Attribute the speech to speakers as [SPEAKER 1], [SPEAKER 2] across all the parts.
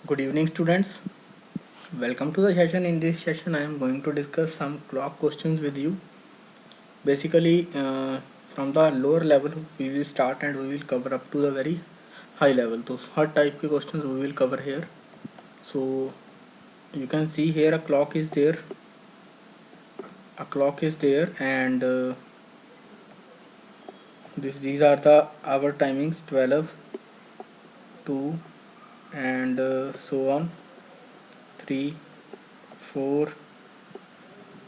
[SPEAKER 1] Good evening, students. Welcome to the session. In this session, I am going to discuss some clock questions with you. Basically, from the lower level, we will start and we will cover up to the very high level. So, her type के questions we will cover here. So, you can see here a clock is there. A clock is there, and these are the hour timings 12, 2, and so on. 3, 4.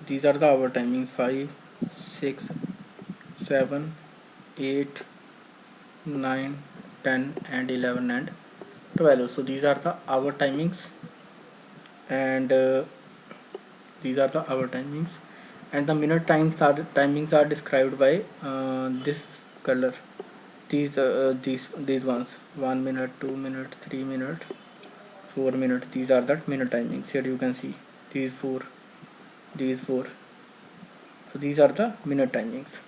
[SPEAKER 1] These are the hour timings 5, 6, 7, 8, 9, 10 and 11 and 12. So these are the hour timings, and these are the hour timings, and the minute timings are described by this color. These ones: 1 minute, 2 minutes, 3 minutes, 4 minutes. These are the minute timings. Here you can see these four, these four. So these are the minute timings.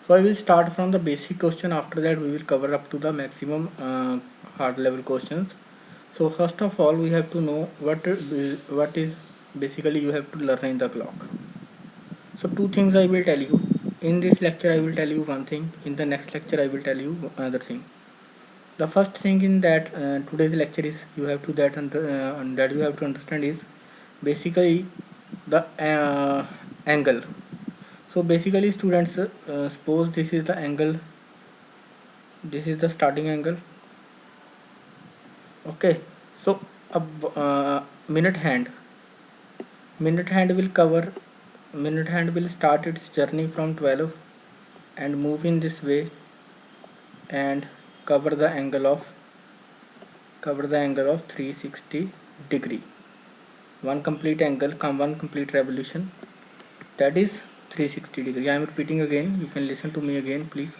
[SPEAKER 1] So I will start from the basic question. After that we will cover up to the maximum hard level questions. So first of all, we have to know what is basically you have to learn in the clock. So two things I will tell you. In this lecture I will tell you one thing. In the next lecture I will tell you another thing. The first thing in that today's lecture is you have to that you have to understand is basically the angle. So basically, students, suppose this is the angle, this is the starting angle. Okay, so a minute hand will cover, minute hand will start its journey from 12 and move in this way and cover the angle of 360 degree. One complete angle, one complete revolution, that is 360 degree. I am repeating again, you can listen to me again please.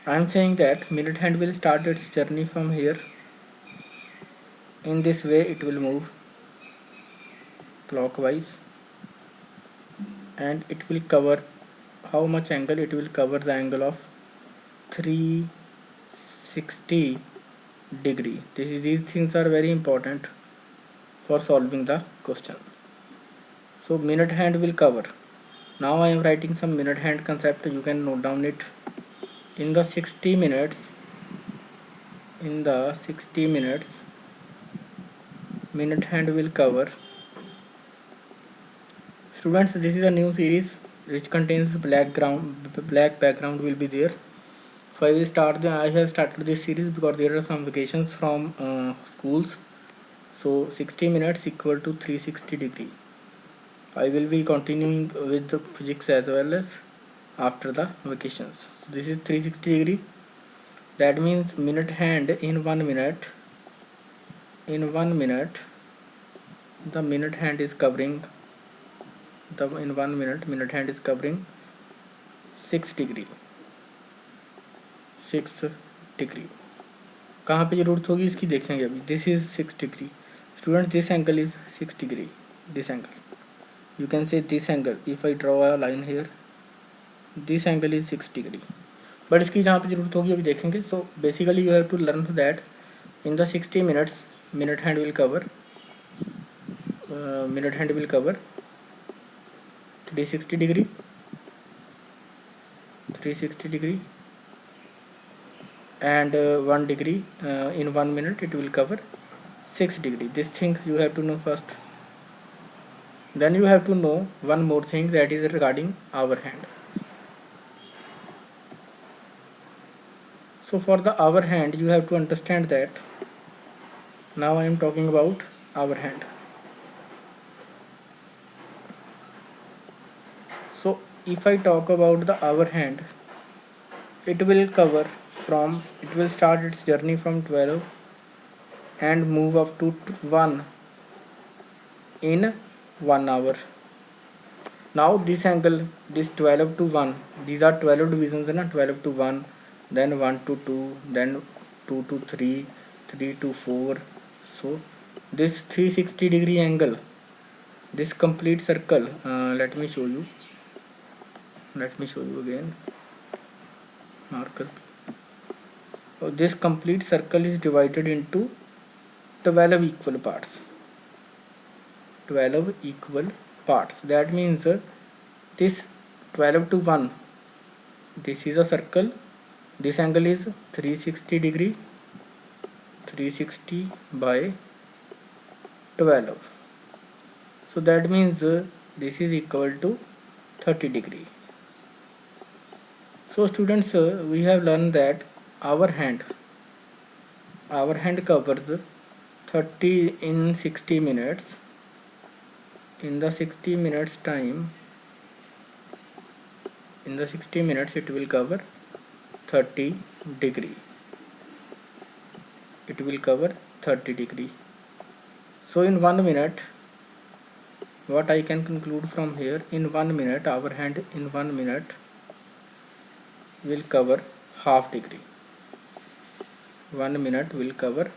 [SPEAKER 1] I am saying that minute hand will start its journey from here. In this way it will move clockwise, and it will cover how much angle? It will cover the angle of 360 degree. These things are very important for solving the question. So minute hand will cover. Now I am writing some minute hand concept. You can note down it. In the 60 minutes, minute hand will cover. Students, this is a new series which contains black background will be there. So I have started this series because there are some vacations from schools. So 60 minutes equal to 360 degree. I will be continuing with the physics as well as after the vacations. So this is 360 degree. That means minute hand in 1 minute. In 1 minute, the minute hand is covering. In 1 minute, minute hand is covering 6 degree. 6 degree. कहाँ पे जरूरत होगी इसकी देखेंगे अभी. This is 6 degree. Students, this angle is 6 degree. This angle. You can say this angle. If I draw a line here, this angle is 6 degree. But इसकी जहाँ पे जरूरत होगी अभी देखेंगे. So basically you have to learn that in the 60 minutes, minute hand will cover 360 degree. 360 degree. And 1 degree in 1 minute it will cover 6 degree. This thing you have to know first. Then you have to know one more thing, that is regarding hour hand. So for the hour hand you have to understand that now I am talking about hour hand. So if I talk about the hour hand, it will start its journey from 12 and move up to 1 in 1 hour. Now this angle, this 12 to 1, these are 12 divisions, 12 to 1, then 1 to 2, then 2 to 3, 3 to 4. So this 360 degree angle, this complete circle, let me show you again, marker. So this complete circle is divided into 12 equal parts. 12 equal parts. That means this 12 to 1, this is a circle, this angle is 360 degree, 360 by 12. So that means this is equal to 30 degree. So students, we have learned that our hand covers 30 in 60 minutes. In the 60 minutes time, in the 60 minutes it will cover 30 degree. It will cover 30 degree. So in 1 minute, what I can conclude from here, in 1 minute, our hand in 1 minute will cover half degree. 1 minute will cover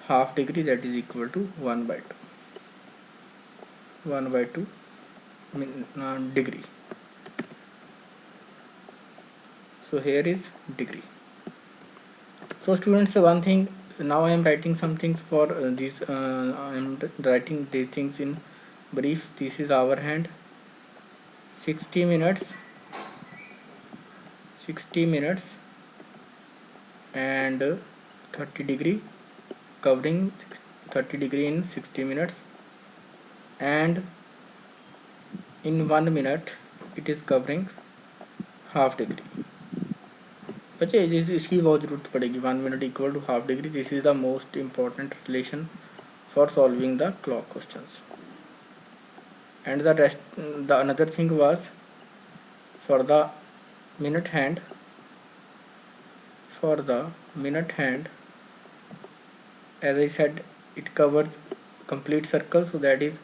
[SPEAKER 1] half degree, that is equal to 1 by 2. 1 by 2 degree. So here is degree. So students, one thing, now I am writing some things for these, I am writing these things in brief. This is our hand, 60 minutes and 30 degree, covering 30 degree in 60 minutes, and in 1 minute it is covering half degree. बच्चे इसकी बहुत ज़रूरत पड़ेगी. 1 minute equal to half degree. This is the most important relation for solving the clock questions. And the rest, the another thing was for the minute hand. For the minute hand, as I said, it covers complete circle, so that is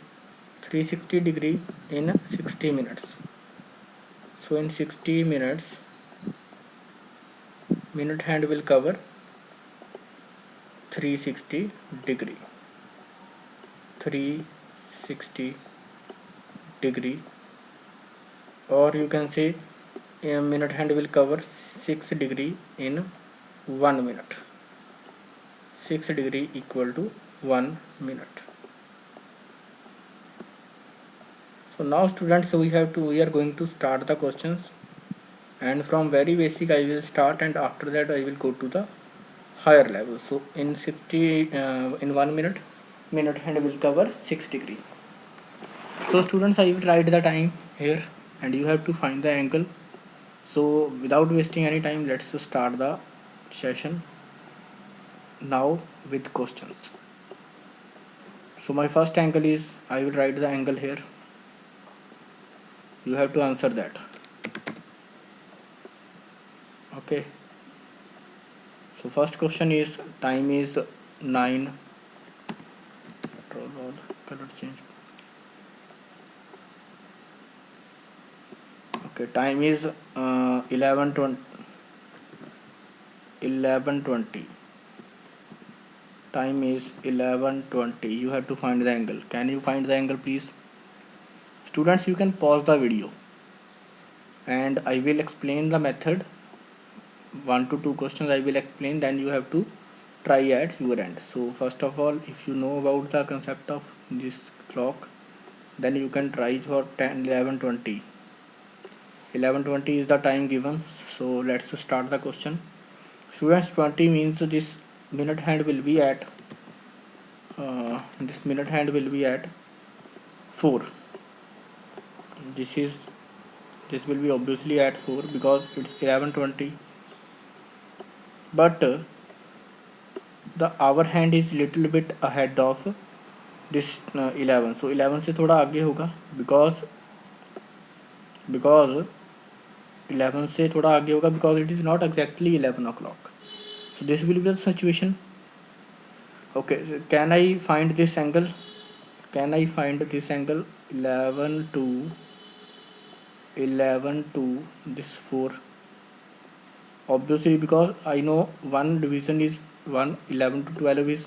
[SPEAKER 1] 360 degree in 60 minutes. So in 60 minutes, minute hand will cover 360 degree. 360 degree, or you can say a minute hand will cover 6 degree in 1 minute. 6 degree equal to 1 minute. So now students, we are going to start the questions, and from very basic I will start, and after that I will go to the higher level. So in 1 minute, minute hand will cover 6 degree. So students, I will write the time here and you have to find the angle. So without wasting any time, let's start the session now with questions. So my first angle is, I will write the angle here. You have to answer that. Okay. So first question is, time is 9. Color change. Okay, time is 11:20. Time is 11:20. You have to find the angle. Can you find the angle, please? Students, you can pause the video and I will explain the method. 1 to 2 questions I will explain, then you have to try at your end. So first of all, if you know about the concept of this clock, then you can try for 11:20. 11:20 is the time given. So let's start the question. Students, 20 means this minute hand will be at 4. This will be obviously at 4 because it's 11:20. But the hour hand is little bit ahead of this 11. So 11 से थोड़ा आगे होगा because 11 से थोड़ा आगे होगा because it is not exactly 11 o'clock. So this will be the situation. Okay, so can I find this angle? 11 to this 4. Obviously, because I know one division is 1, 11 to 12 is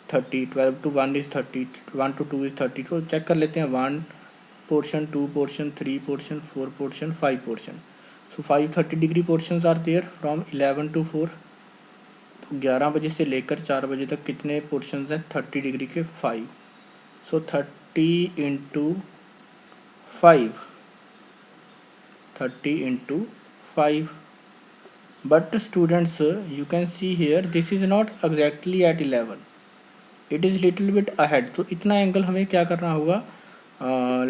[SPEAKER 1] 30, 12 to 1 is 30, 1 to 2 is 30. So check कर लेते हैं 1 portion, 2 portion, 3 portion, 4 portion, 5 portion. So 5 30 degree portions are there from 11 to 4. तो 11 बजे से लेकर 4 बजे तक कितने पोर्शंस हैं 30 डिग्री के 5. सो 30 into 5, 30 into 5. But students, you can see here this is not exactly at 11, it is little bit ahead. तो इतना एंगल हमें क्या करना होगा,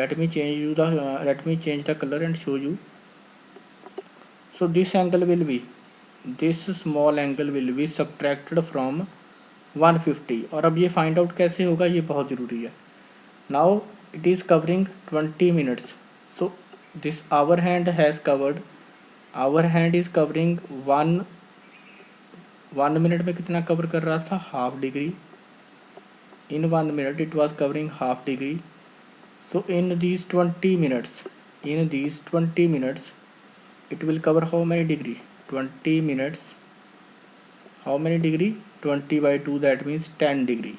[SPEAKER 1] let me change the color and show you. So this angle will be, this small angle will be subtracted from 150. और अब ये find out कैसे होगा, ये बहुत ज़रूरी है. Now it is covering 20 minutes. So this our hand has covered, our hand is covering 1 minute में कितना कवर कर रहा था, half degree. In 1 minute it was covering half degree. So in these 20 minutes, it will cover how many degree, 20 minutes, how many degree, 20 by 2, that means 10 degree.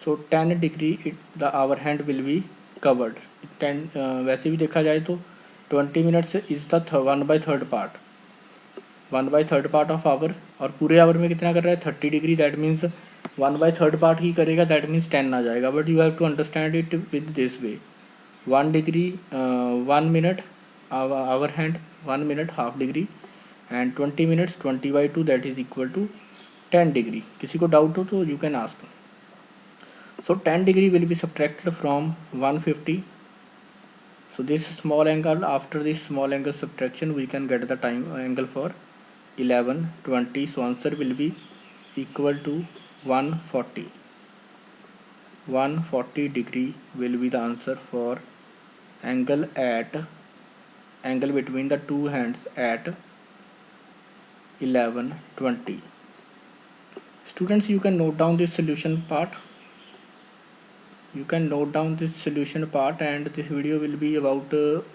[SPEAKER 1] So 10 degree our hand will be covered. 10 वैसे भी देखा जाए तो 20 minutes is the 1/3 part, 1/3 part of hour. और पूरे our में कितना कर रहा है 30 डिग्री, दैट मीन्स 1/3 पार्ट ही करेगा, दैट मीन्स 10 आ जाएगा. But you have to understand it with this way, 1 degree 1 minute hour hand, 1 minute half degree, and 20 minutes 20/2, that is equal to 10 degree. किसी को डाउट हो तो you can ask. So 10 degree will be subtracted from 150. So this small angle, after this small angle subtraction we can get the time angle for 11:20. So answer will be equal to 140. 140 degree will be the answer for angle between the two hands at 11:20. Students, you can note down this solution part. And this video will be about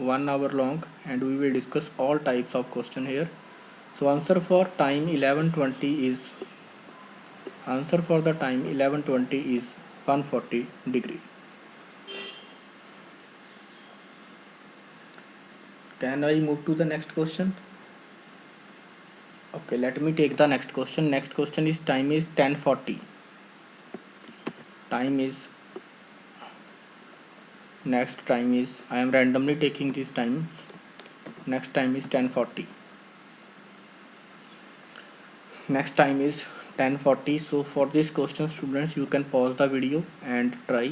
[SPEAKER 1] 1 hour long, and we will discuss all types of question here. So answer for time 11:20 is, answer for the time 11:20 is 140 degree. Can I move to the next question? Okay, let me take the next question. Next question is time is 10:40. Next time is, I am randomly taking this time. Next time is 10:40. Next time is 10:40. So for this question, students, you can pause the video and try.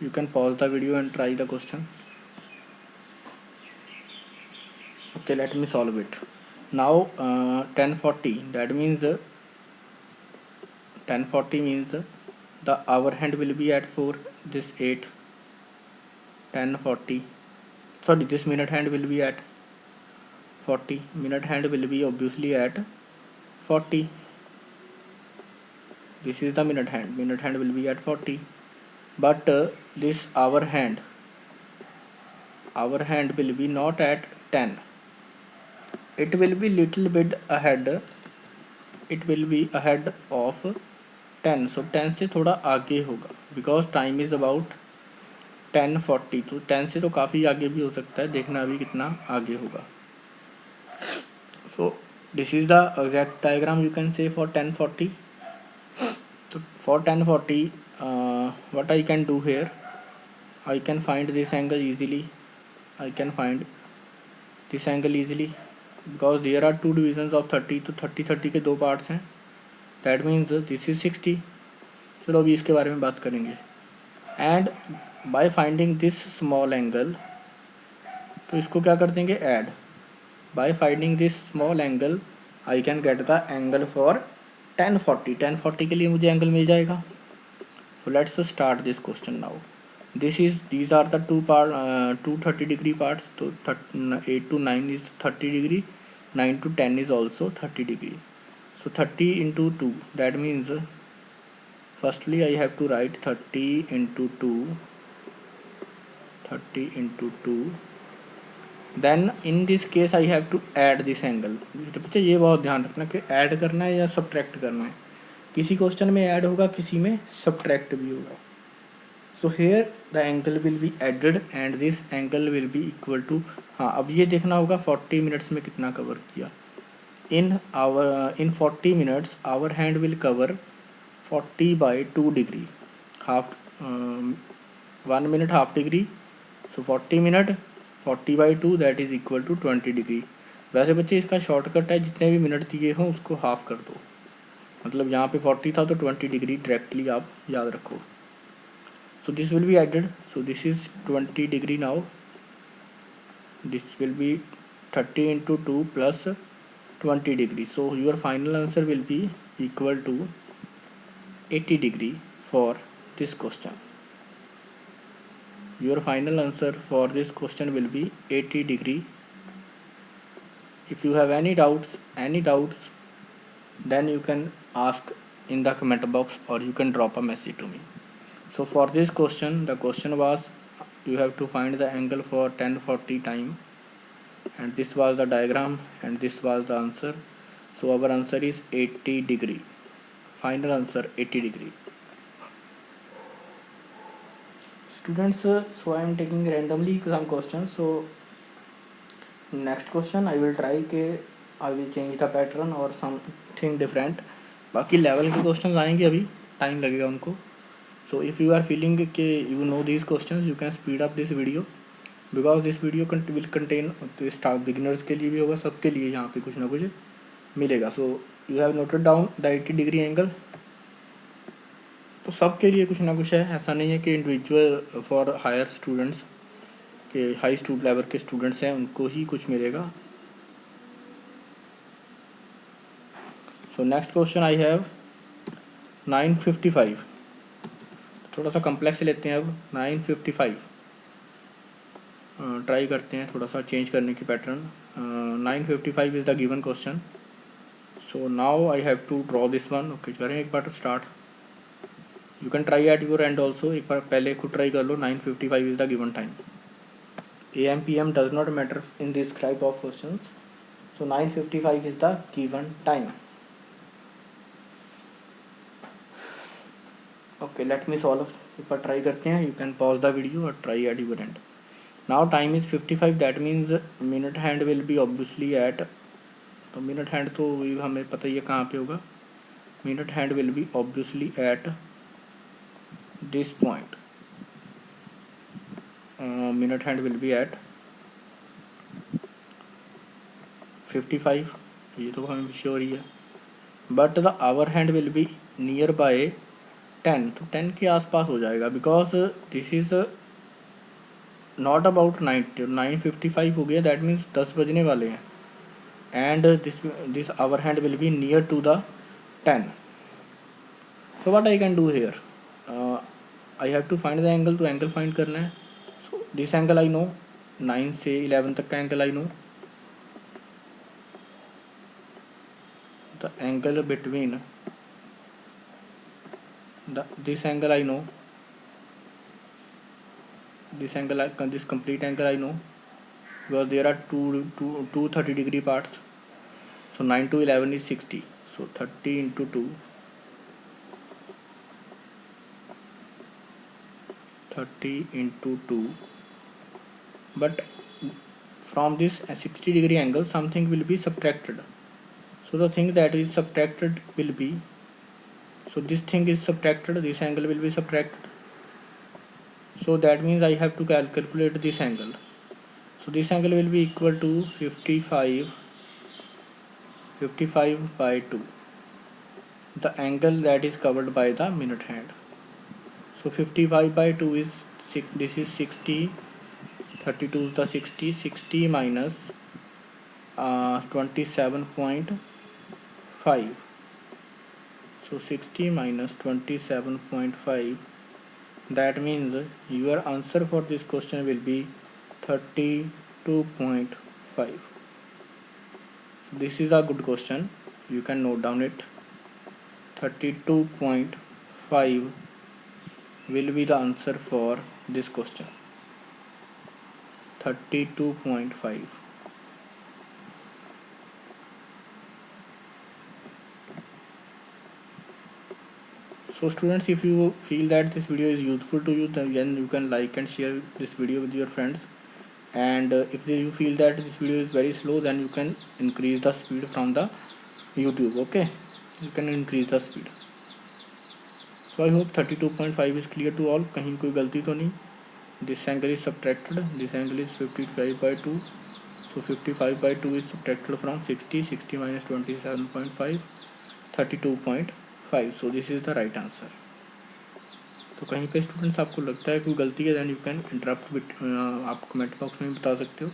[SPEAKER 1] You can pause the video and try the question. Okay, let me solve it. Now 10:40, that means 10:40 means the hour hand will be at 4, this 8, 10:40, sorry, this minute hand will be at 40, minute hand will be obviously at 40. This is the minute hand will be at 40. But this hour hand will be not at 10, it will be little bit ahead, it will be ahead of 10. So 10 से थोड़ा आगे होगा, because time is about 10:40. तो 10 से तो काफ़ी आगे भी हो सकता है, देखना अभी कितना आगे होगा. So this is the exact diagram you can say for 10:40. So for 10:40 what I can do here, I can find this angle easily, because there are two divisions of 30. तो 30 के दो पार्ट्स हैं, that means this is 60. चलो अभी इसके बारे में बात करेंगे. And by finding this small angle, तो इसको क्या कर देंगे add. By finding this small angle I can get the angle for 10:40. 10:40 के लिए मुझे एंगल मिल जाएगा. So let's start this question now. These are the two 30 degree parts. So 8 to 9 is 30 degree, 9 to 10 is also 30 degree. So 30 into 2, that means firstly I have to write 30 into 2. Then in this case I have to add this angle. बच्चे ये बहुत ध्यान रखना कि add करना है या subtract करना है. किसी क्वेश्चन में ऐड होगा, किसी में सब्ट्रैक्ट भी होगा. So here the angle will be added and this angle will be equal to, हाँ अब ये देखना होगा 40 मिनट्स में कितना कवर किया. In 40 minutes our hand will cover 40 by 2 degree, half 1 minute half degree, so 40 minute 40 by 2 that is equal to 20 degree. वैसे बच्चे इसका शॉर्टकट है, जितने भी मिनट दिए हों उसको हाफ कर दो, मतलब यहाँ पे 40 था तो 20 डिग्री डायरेक्टली आप याद रखो. So this will be added, so this is 20 degree now, this will be 30 into 2 plus 20 degree, so your final answer will be equal to 80 degree for this question. Your final answer for this question will be 80 degree. If you have any doubts then you can ask in the comment box or you can drop a message to me. So for this question, the question was you have to find the angle for 1040 time, and this was the diagram and this was the answer. So our answer is 80 degree. Final answer 80 degree. Students, so I am taking randomly some questions. So next question I will try के I will change the pattern or something different. बाकी level के questions आएंगे, अभी time लगेगा उनको. So if you are feeling कि you know these questions, you can speed up this video because this video will contain start beginners के लिए भी होगा, सबके लिए यहाँ पे कुछ ना कुछ मिलेगा. So you have noted down the 80 degree angle. तो सबके लिए कुछ ना कुछ है, ऐसा नहीं है कि इंडिविजुअल फॉर हायर स्टूडेंट्स के हाई स्टूडेंट लेवल के स्टूडेंट्स हैं उनको ही कुछ मिलेगा. So next question I have 955. थोड़ा सा कम्प्लेक्स लेते हैं अब. 955 ट्राई करते हैं थोड़ा सा चेंज करने की pattern. 955 is the given question. So now I have to draw this one. Okay करें एक बार start. You can try at your end also. एक बार पहले खुद ट्राई कर लो. 955 is the given time. AM PM does not matter in this type of questions. So 9:55 is the given time. Okay, let me solve. एक बार try करते हैं. You can pause the video or try at your end. Now time is 55. That means minute hand will be obviously at. तो minute hand तो हमें पता ही है कहाँ पे होगा. Minute hand will be obviously at this point. Minute hand will be at 55. ये तो हमें श्योर ही है. But the hour hand will be nearby 10. तो 10 के आसपास हो जाएगा because this is not about 9:55 हो गया. दैट मीन्स 10 बजने वाले हैं. And this hour hand will be near to the 10. So what I can do here, I have to find the angle. तो एंगल फाइंड करना है. So this angle I know. 9 से 11 तक का angle I no. The angle between this angle I know, this complete angle I know because there are two 30 degree parts. So 9 to 11 is 60. So 30 into 2, 30 into 2. But from this 60 degree angle something will be subtracted. So the thing that is subtracted will be, so this thing is subtracted, this angle will be subtracted. So that means I have to calculate this angle. So this angle will be equal to 55 by 2, the angle that is covered by the minute hand. So 55 by 2 is this is 60. 32 is the 60 minus 27.5. So 60 minus 27.5. That means your answer for this question will be 32.5. This is a good question. You can note down it. 32.5 will be the answer for this question. 32.5. So students, if you feel that this video is useful to you, then you can like and share this video with your friends. And if you feel that this video is very slow, then you can increase the speed from the YouTube. Okay, you can increase the speed. So I hope 32.5 is clear to all. कहीं कोई गलती तो नहीं. This angle is subtracted. This angle is 55/2. So 55/2 is subtracted from 60. 60 minus 27.5. 32.5. So this is the right answer. तो कहीं पे students आपको लगता है कोई गलती है, then you can interrupt with, आप कमेंट बॉक्स में बता सकते हो.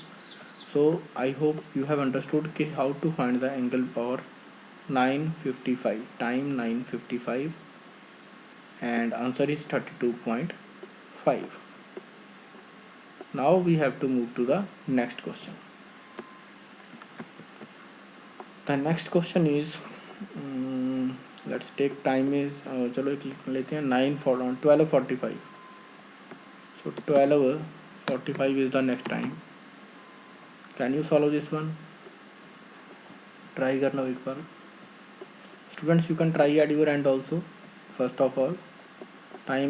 [SPEAKER 1] So I hope you have understood कि how to find the angle for 9:55, time 9:55 and answer is 32.5. Now we have to move to the next question. The next question is, let's take time is चलो एक लिख लेते हैं 12:45. So 12:45 is the next time. Can you solve this one? Try करना एक बार. Students, you can try at your end also. First of all,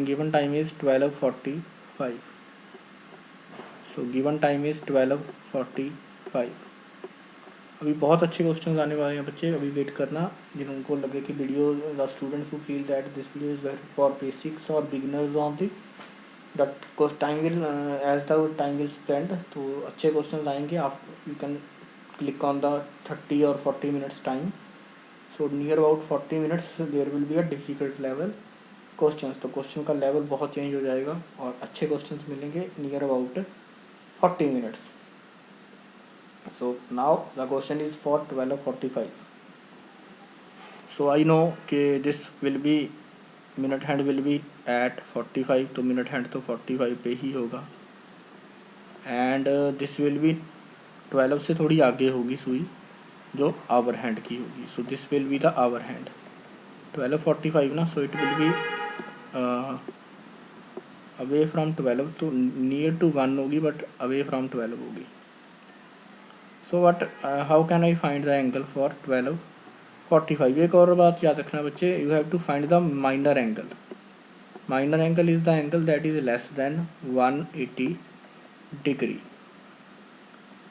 [SPEAKER 1] given time is 12:45. So given time is 12:45. अभी बहुत अच्छे क्वेश्चन आने वाले हैं बच्चे, अभी वेट करना. जिनको लगे कि video, the students who feel that this video is very for basics और beginners only, that time will as the time will spend, तो अच्छे क्वेश्चन आएंगे. आप you can click on the 30 और 40 minutes time. So near about 40 minutes there will be a difficult level questions. तो question का level बहुत change हो जाएगा और अच्छे क्वेश्चंस मिलेंगे near about 40 minutes. So now the question is for 12:45. So I know कि this will be, minute hand will be at 45, तो minute hand तो 45 पे ही होगा. And this will be 12 से थोड़ी आगे होगी सुई, जो hour hand की होगी. So this will be the hour hand. 12:45 ना, so it will be away from 12, तो near to 1 होगी but away from 12 होगी. So what how can I find the angle for 12:45? एक और बात याद रखना बच्चे, you have to find the minor angle. Minor angle is the angle that is less than 180 degree.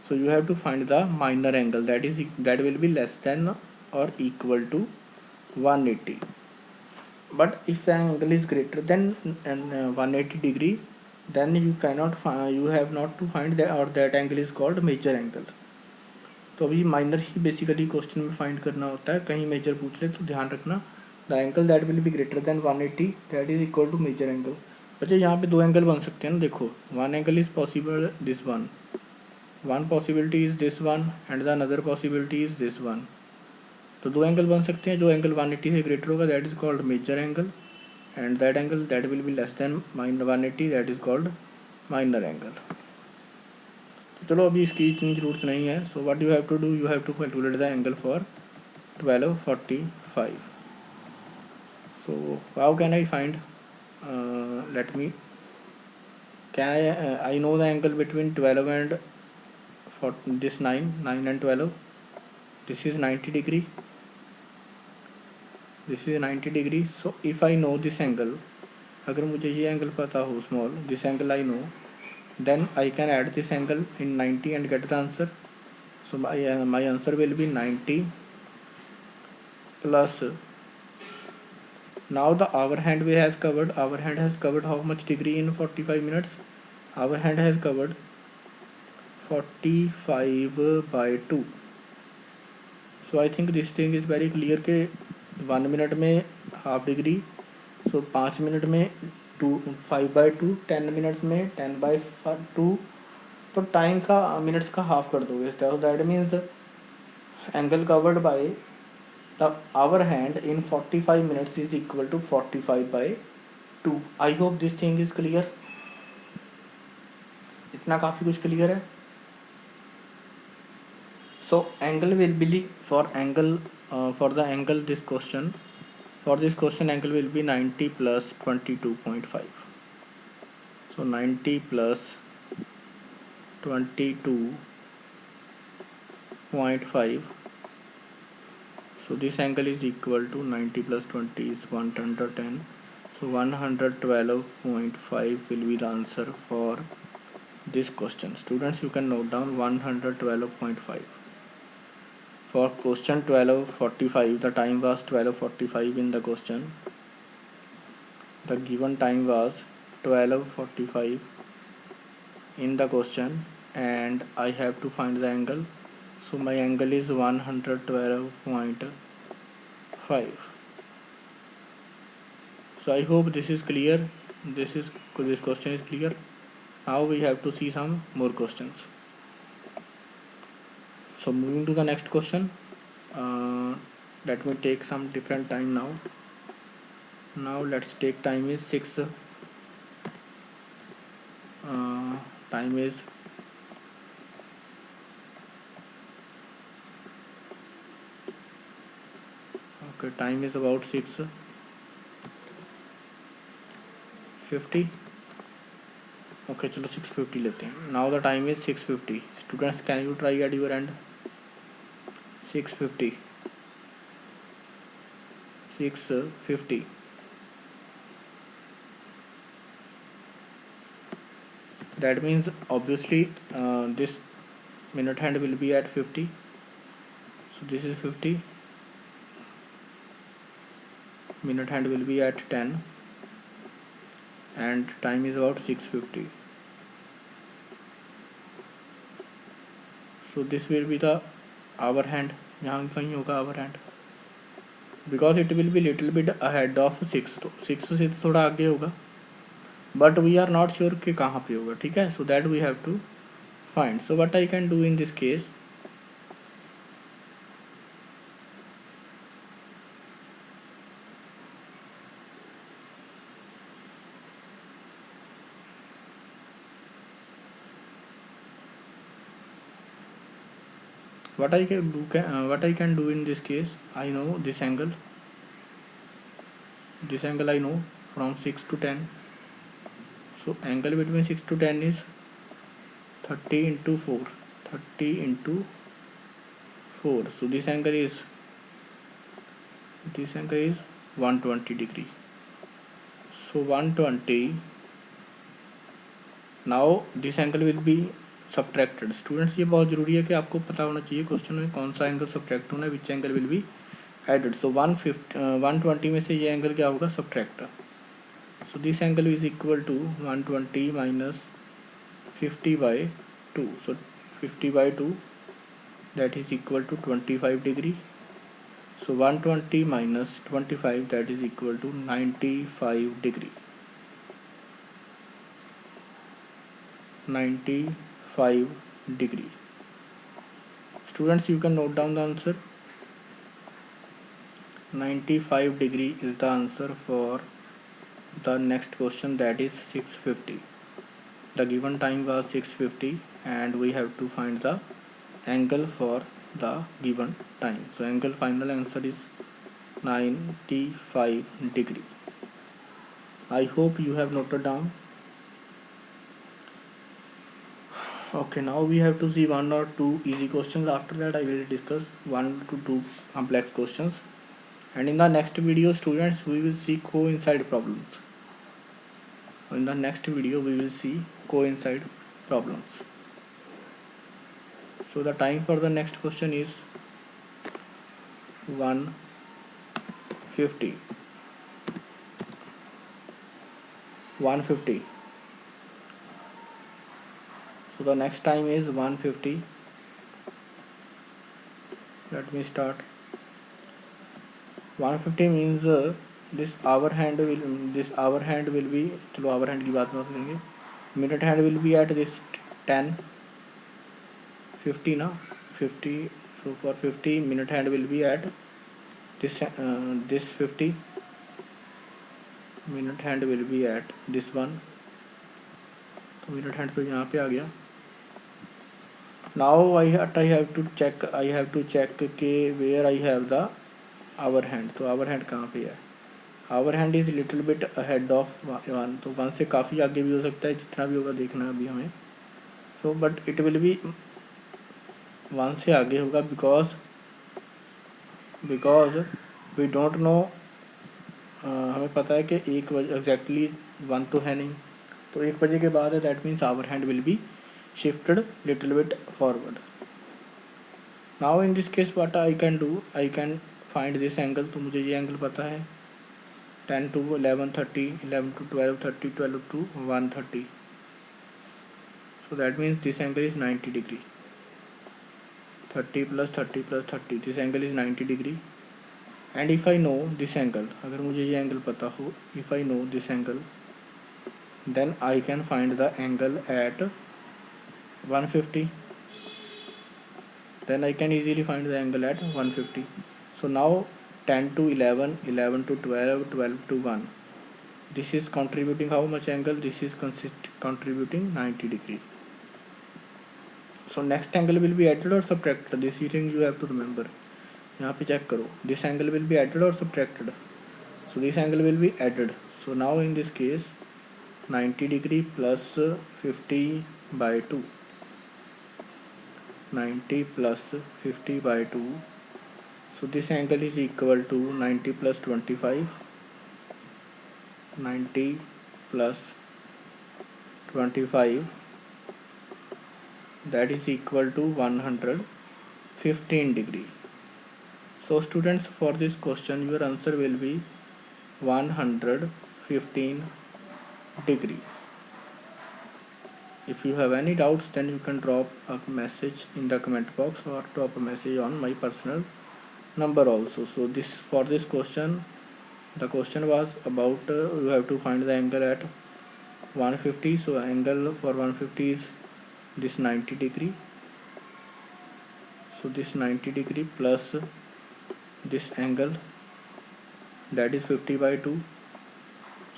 [SPEAKER 1] So you have to find the minor angle that will be less than or equal to 180. But if the angle is greater than 180 degree, then you have not to find that, or that angle is called major angle. तो अभी minor ही basically question में find करना होता है. कहीं major पूछ ले तो ध्यान रखना, the angle that will be greater than 180 that is equal to major angle. बच्चे यहाँ पे दो एंगल बन सकते हैं ना, देखो one angle is possible this one possibility is this one and the another possibility is this one. तो दो एंगल बन सकते हैं. जो एंगल 180 से ग्रेटर होगा that is called major angle, and that angle that will be less than 180 that is called minor angle. चलो अभी इसकी इतनी ज़रूरत नहीं है. So what you have to do, you have to calculate the angle for 12:45. So how can I find, let me, can I know the angle between 12 and this 9 and 12. This is 90 degree. This is 90 degree. So if I know this angle, अगर मुझे ये angle पता हो small, this angle I no, then I can add this angle in 90 and get the answer. So my answer will be 90 plus, now the our hand we has covered how much degree in 45 minutes? Our hand has covered 45/2. So I think this thing is very clear के 1 minute में half degree, सो 5 minute में 5/2, 10 minutes में 10/2. तो time का minutes का half कर दोगे. so that means angle covered by the hour hand in 45 minutes is equal to 45/2. I hope this thing is clear. इतना काफ़ी कुछ क्लियर है. So angle will be for the angle this question, for this question angle will be 90 plus 22.5. So 90 plus 22.5. So this angle is equal to 90 plus 20 is 110. So 112.5 will be the answer for this question. Students, you can note down 112.5. For question 12:45, the time was 12:45 in the question. The given time was 12:45 in the question, and I have to find the angle. So my angle is 112.5. So I hope this is clear. This question is clear. Now we have to see some more questions. So moving to the next question. Let me take some different time now. Now let's take time is 6. Time is okay. Time is about 6:50. Okay, चलो 6:50 लेते हैं. Now the time is 6:50. Students, can you try at your end? 6:50. 6:50. That means obviously this minute hand will be at 50. So this is 50. Minute hand will be at 10. And time is about 6:50. So this will be the hour hand. यहाँ कहीं होगा hour hand, because it will be little bit ahead of 6. तो 6 से थोड़ा आगे होगा, but we are not sure कि कहाँ पे होगा. ठीक है, so that we have to find. So what I can do in this case, what I can do in this case, I know this angle. This angle I know from 6 to 10. So angle between 6 to 10 is 30 into 4. 30 into 4. So this angle is 120 degree. So 120. Now this angle will be subtracted. Students, ये बहुत ज़रूरी है कि आपको पता होना चाहिए question में कौन सा एंगल सब्ट्रैक्ट होना है, which angle will be added. So 120 में से ये एंगल क्या होगा, subtract. So this angle is equal to 120 minus 50/2. So 50/2 that is equal to 25 degree. So 120 minus 25, that is equal to 95 degree. 95 degree. Students, you can note down the answer. 95 degree is the answer for the next question, that is 6:50. The given time was 6:50 and we have to find the angle for the given time. So angle final answer is 95 degree. I hope you have noted down. Okay, now we have to see 1 or 2 easy questions. After that I will discuss 1 to 2 complex questions, and in the next video, students, we will see coincide problems. In the next video we will see coincide problems. So the time for the next question is 1:50. 1:50. So the next time is 1:50. Let me start. 1:50 means this hour hand will be, चलो hour hand की बात मत करेंगे. Minute hand will be at this 10. 50 ना 50. So for 50, minute hand will be at this 50. Minute hand will be at this one. तो minute hand तो यहाँ पे आ गया. Now I have to check कि where I have the hour hand. तो hour hand कहाँ पे है? Hour hand is little bit ahead of 1. तो 1 से काफ़ी आगे भी हो सकता है, जितना भी होगा देखना अभी हमें. So but it will be 1 से आगे होगा, because because we don't know, हमें पता है कि 1 बजे एग्जैक्टली 1 तो है नहीं, तो 1 बजे के बाद है, that means hour hand will be shifted little bit forward. Now in this case what I can do, I can find this angle. तो मुझे ये एंगल पता है 10 to 11:30, 11 to 12:30, 12 to 1:30. So that means this angle is 90 degree. 30 plus 30 plus 30, this angle is 90 degree. And if I know this angle, अगर मुझे ये angle पता हो, if I know this angle, then I can find the angle at 150. Then I can easily find the angle at 150. So now 10 to 11, 11 to 12, 12 to 1. This is contributing how much angle? This is contributing 90 degree. So next angle will be added or subtracted? This thing you have to remember. यहाँ पे check करो, this angle will be added or subtracted? So this angle will be added. So now in this case 90 degree plus 50 by 2, 90 plus 50 by 2. So this angle is equal to 90 plus 25, 90 plus 25, that is equal to 115 degree. So students, for this question your answer will be 115 degree. If you have any doubts, then you can drop a message in the comment box or drop a message on my personal number also. So this, for this question, the question was about you have to find the angle at 150. So angle for 150 is this 90 degree. So this 90 degree plus this angle, that is 50 by 2.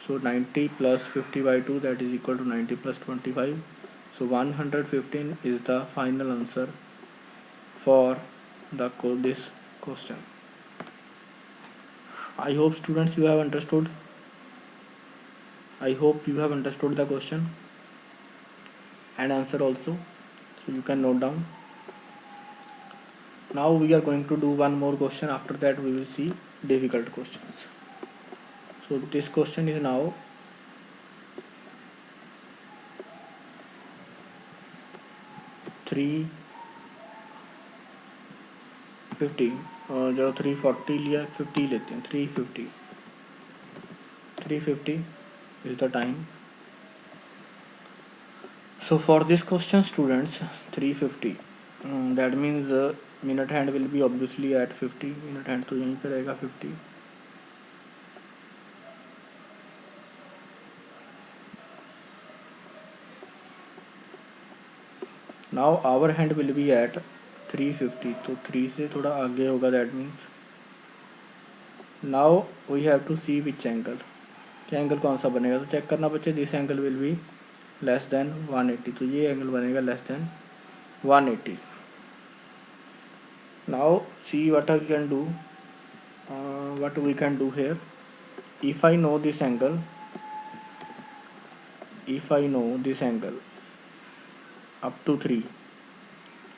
[SPEAKER 1] So 90 plus 50 by 2, that is equal to 90 plus 25. So 115 is the final answer for this question. I hope students you have understood. I hope you have understood the question and answer also. So you can note down. Now we are going to do one more question. After that we will see difficult questions. So this question is now 350 और जो 340 लिया 50 लेते हैं. 350 is the time. So for this question students, 350, that means minute hand will be obviously at 50. minute hand तो यहीं पे रहेगा 50. Now our hand will be at 350, तो 3 से थोड़ा आगे होगा. that means now we have to see which angle, क्या एंगल कौन सा बनेगा. तो चेक करना बच्चे, this angle will be less than 180. तो ये एंगल बनेगा less than 180. Now see what I can do, what we can do here. If I know this angle, up to 3,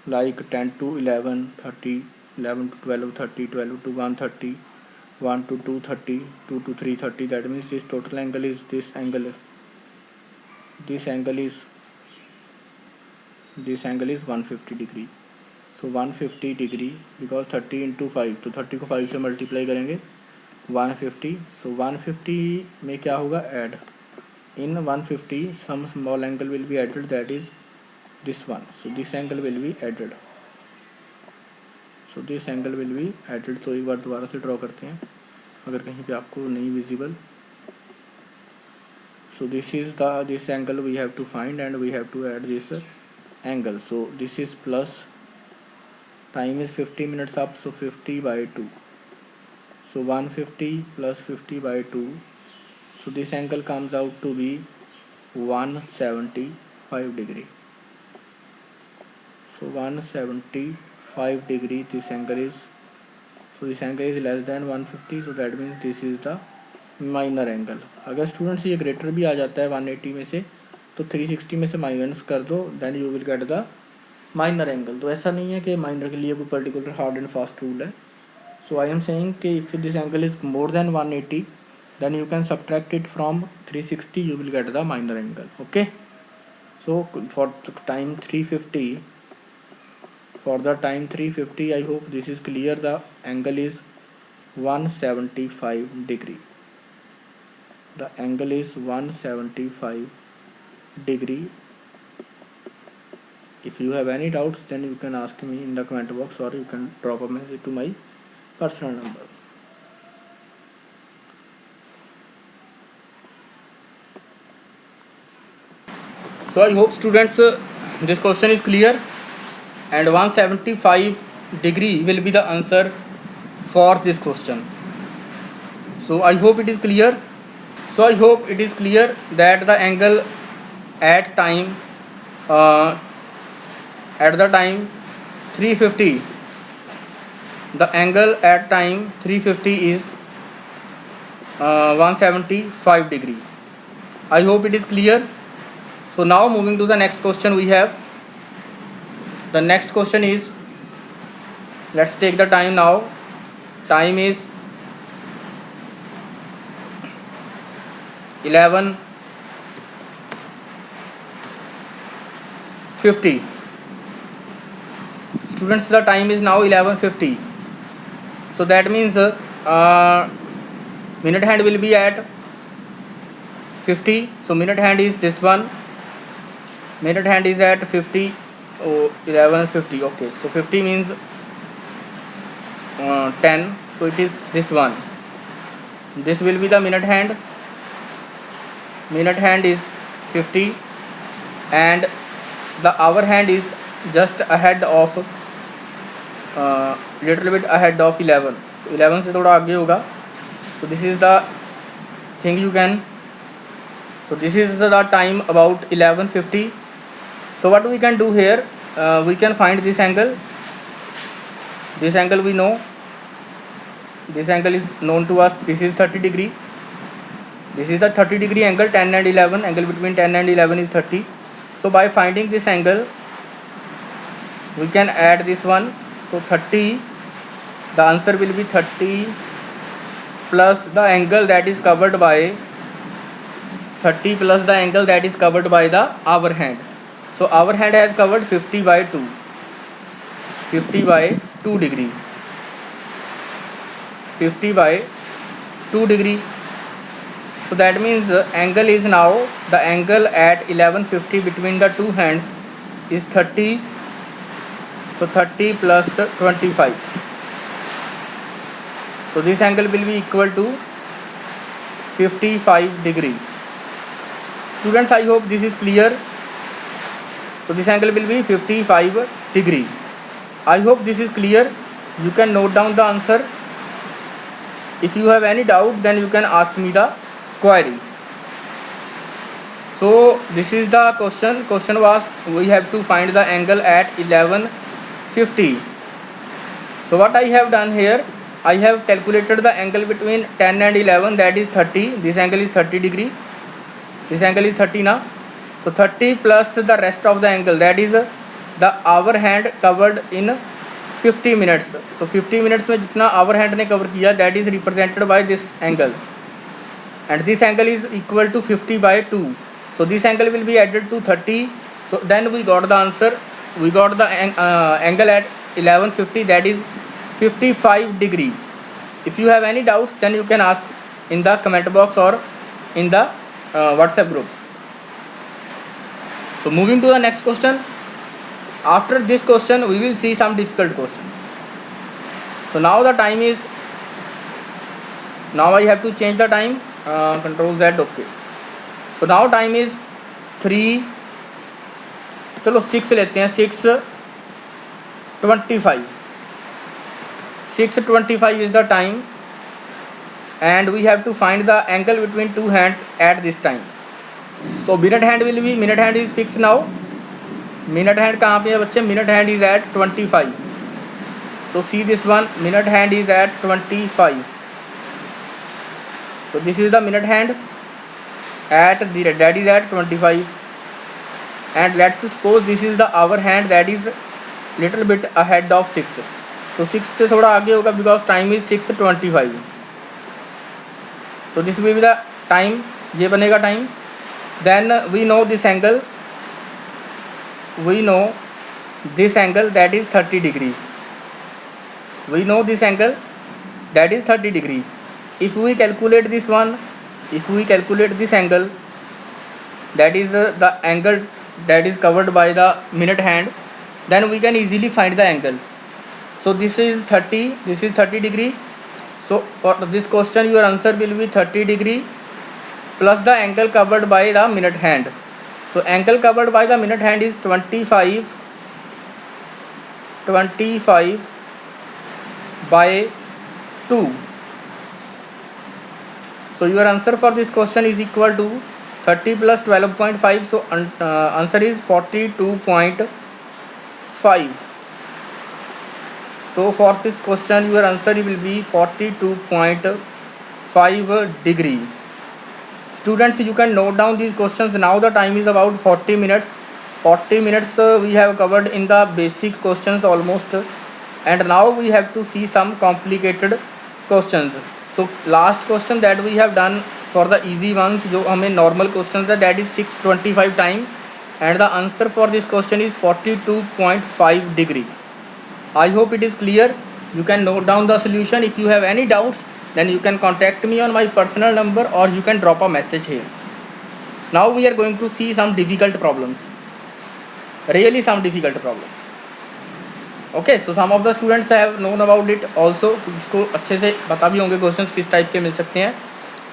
[SPEAKER 1] like 10 to 11, 30, 11 to 12, 30, 12 to 130, 1 to 230, 2 to 330, that means this total angle is this angle is 150 degree. So 150 degree, because 30 into 5, तो 30 को 5 से multiply करेंगे 150. So 150 में क्या होगा, add. In 150 some small angle will be added, that is this one. So this angle will be added. So this angle will be added. तो एक बार दोबारा से ड्रॉ करते हैं अगर कहीं पे आपको नहीं visible. So this is this angle we have to find and we have to add this angle. So this is plus, time is 50 minutes up, so 50 by 2. So 150 plus 50 by 2. So this angle comes out to be 175 degree. So 175 degree this angle is. So this angle is less than 150. So that means this is the minor angle. अगर students ये greater भी आ जाता है 180 में से, तो 360 में से माइनस कर दो, then you will get the minor angle. तो ऐसा नहीं है कि माइनर के लिए कोई particular hard and fast rule है. So I am saying if this angle is more than 180, then you can subtract it from 360, you will get the minor angle. Okay, so for time 350, I hope this is clear. The angle is 175 degree. The angle is 175 degree. If you have any doubts, then you can ask me in the comment box, or you can drop a message to my personal number. So I hope students this question is clear, and 175 degree will be the answer for this question. So I hope it is clear. So I hope it is clear that the angle at time at the time 350, the angle at time 350 is 175 degree. I hope it is clear. So now moving to the next question, we have the next question is, let's take the time now. Time is 11:50. Students, the time is now 11:50. So that means minute hand will be at 50. So minute hand is this one. Minute hand is at 50. 11:50. Okay, so 50 means 10. So it is this one. This will be the minute hand. Minute hand is 50, and the hour hand is just ahead of little bit ahead of 11. So 11 से थोड़ा आगे होगा. So this is the thing you can. So this is the time about 11:50. So what we can do here, we can find this angle. This angle we know. This angle is known to us. This is 30 degree. This is the 30 degree angle. 10 and 11. Angle between 10 and 11 is 30. So by finding this angle, we can add this one. So 30. The answer will be 30 plus the angle that is covered by 30 plus the angle that is covered by the hour hand. So hour hand has covered 50 by 2. 50 by 2 degree. 50 by 2 degree. So that means the angle is now, the angle at 11:50 between the two hands is 30. So 30 plus 25. So this angle will be equal to 55 degree. Students, I hope this is clear. So this angle will be 55 degree. I hope this is clear. You can note down the answer. If you have any doubt, then you can ask me the query. So this is the question. Question was, we have to find the angle at 11:50. So what I have done here, I have calculated the angle between 10 and 11, that is 30. This angle is 30 degree. This angle is 30 now. So 30 plus the rest of the angle, that is the hour hand covered in 50 minutes. So 50 minutes में जितना hour hand ने cover किया, that is represented by this angle. And this angle is equal to 50 by 2. So this angle will be added to 30. So then we got the answer. We got the angle at 11:50, that is 55 degree. If you have any doubts, then you can ask in the comment box or in the WhatsApp group. So moving to the next question. After this question, we will see some difficult questions. So now the time is, now I have to change the time. Control Z. Okay. So now time is 3. चलो 6 लेते हैं. 6:25. 6:25 is the time, and we have to find the angle between two hands at this time. So minute hand will be, minute hand is fixed now. Minute hand कहाँ पे है बच्चे? Minute hand is at 25. So see this one, minute hand is at 25. So this is the minute hand at the, that is at 25. And let's suppose this is the hour hand, that is little bit ahead of 6. तो 6 से थोड़ा आगे होगा because time is 6:25. So this will be the time, ये बनेगा time. Then we know this angle, that is 30 degree. We know this angle that is 30 degree. If we calculate this one, if we calculate this angle, that is the angle that is covered by the minute hand, then we can easily find the angle. So this is 30, this is 30 degree. So for this question your answer will be 30 degree plus the angle covered by the minute hand. So angle covered by the minute hand is 25 by 2. So your answer for this question is equal to 30 plus 12.5. So answer is 42.5. So for this question your answer will be 42.5 degree. Students, you can note down these questions. Now the time is about 40 minutes. 40 minutes we have covered in the basic questions almost, and now we have to see some complicated questions. So last question that we have done for the easy ones, जो हमें normal questions है, that is 6:25 time, and the answer for this question is 42.5 degree. I hope it is clear. You can note down the solution. If you have any doubts, then you can contact me on my personal number or you can drop a message here. Now we are going to see some difficult problems, really some difficult problems. Okay, so some of the students have known about it also. इसको अच्छे से बता भी होंगे questions किस type के मिल सकते हैं.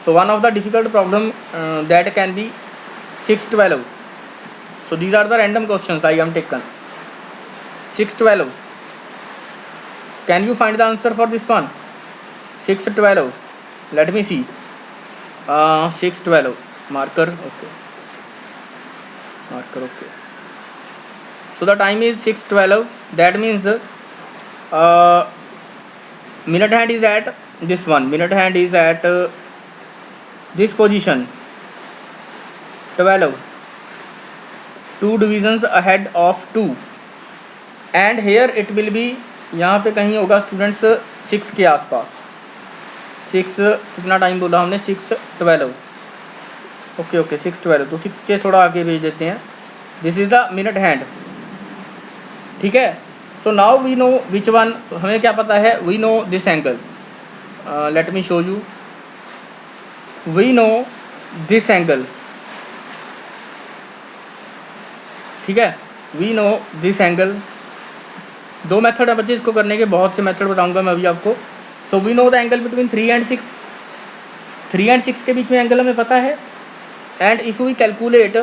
[SPEAKER 1] So one of the difficult problem that can be 6:12. So these are the random questions I am taken. 6:12. Can you find the answer for this one? 6:12. Let me see. 6:12. Marker. Okay. Marker. Okay. So the time is 6:12. That means minute hand is at this one. Minute hand is at this position. 12. 2 divisions ahead of 2. And here it will be, यहाँ पे कहीं होगा students 6 के आसपास. 6 कितना time बोला हमने? 6:12. Okay 6:12. तो 6 के थोड़ा आगे भेज देते हैं. This is the minute hand. ठीक है. So now we know which one. हमें क्या पता है? We know this angle. Let me show you. We know this angle. ठीक है. We know this angle. 2 method है बच्चे इसको करने के. बहुत से मेथड बताऊंगा मैं अभी आपको. So we know the angle between 3 and 6. 3 and 6 के बीच में एंगल हमें पता है. And if we calculate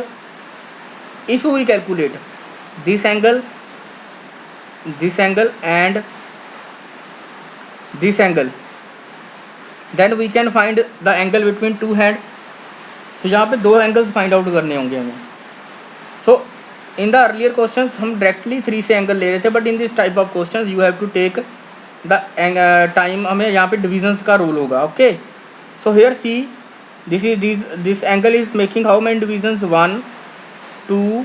[SPEAKER 1] this angle and this angle, then we can find the angle between 2 hands. So यहाँ पे 2 एंगल्स फाइंड आउट करने होंगे हमें. So in the earlier question हम डायरेक्टली 3 से एंगल ले रहे थे, but in this type of question you have to take the time. हमें यहाँ पे डिविजन्स का रूल होगा. Okay. So here see, this angle is making how many divisions? 1 2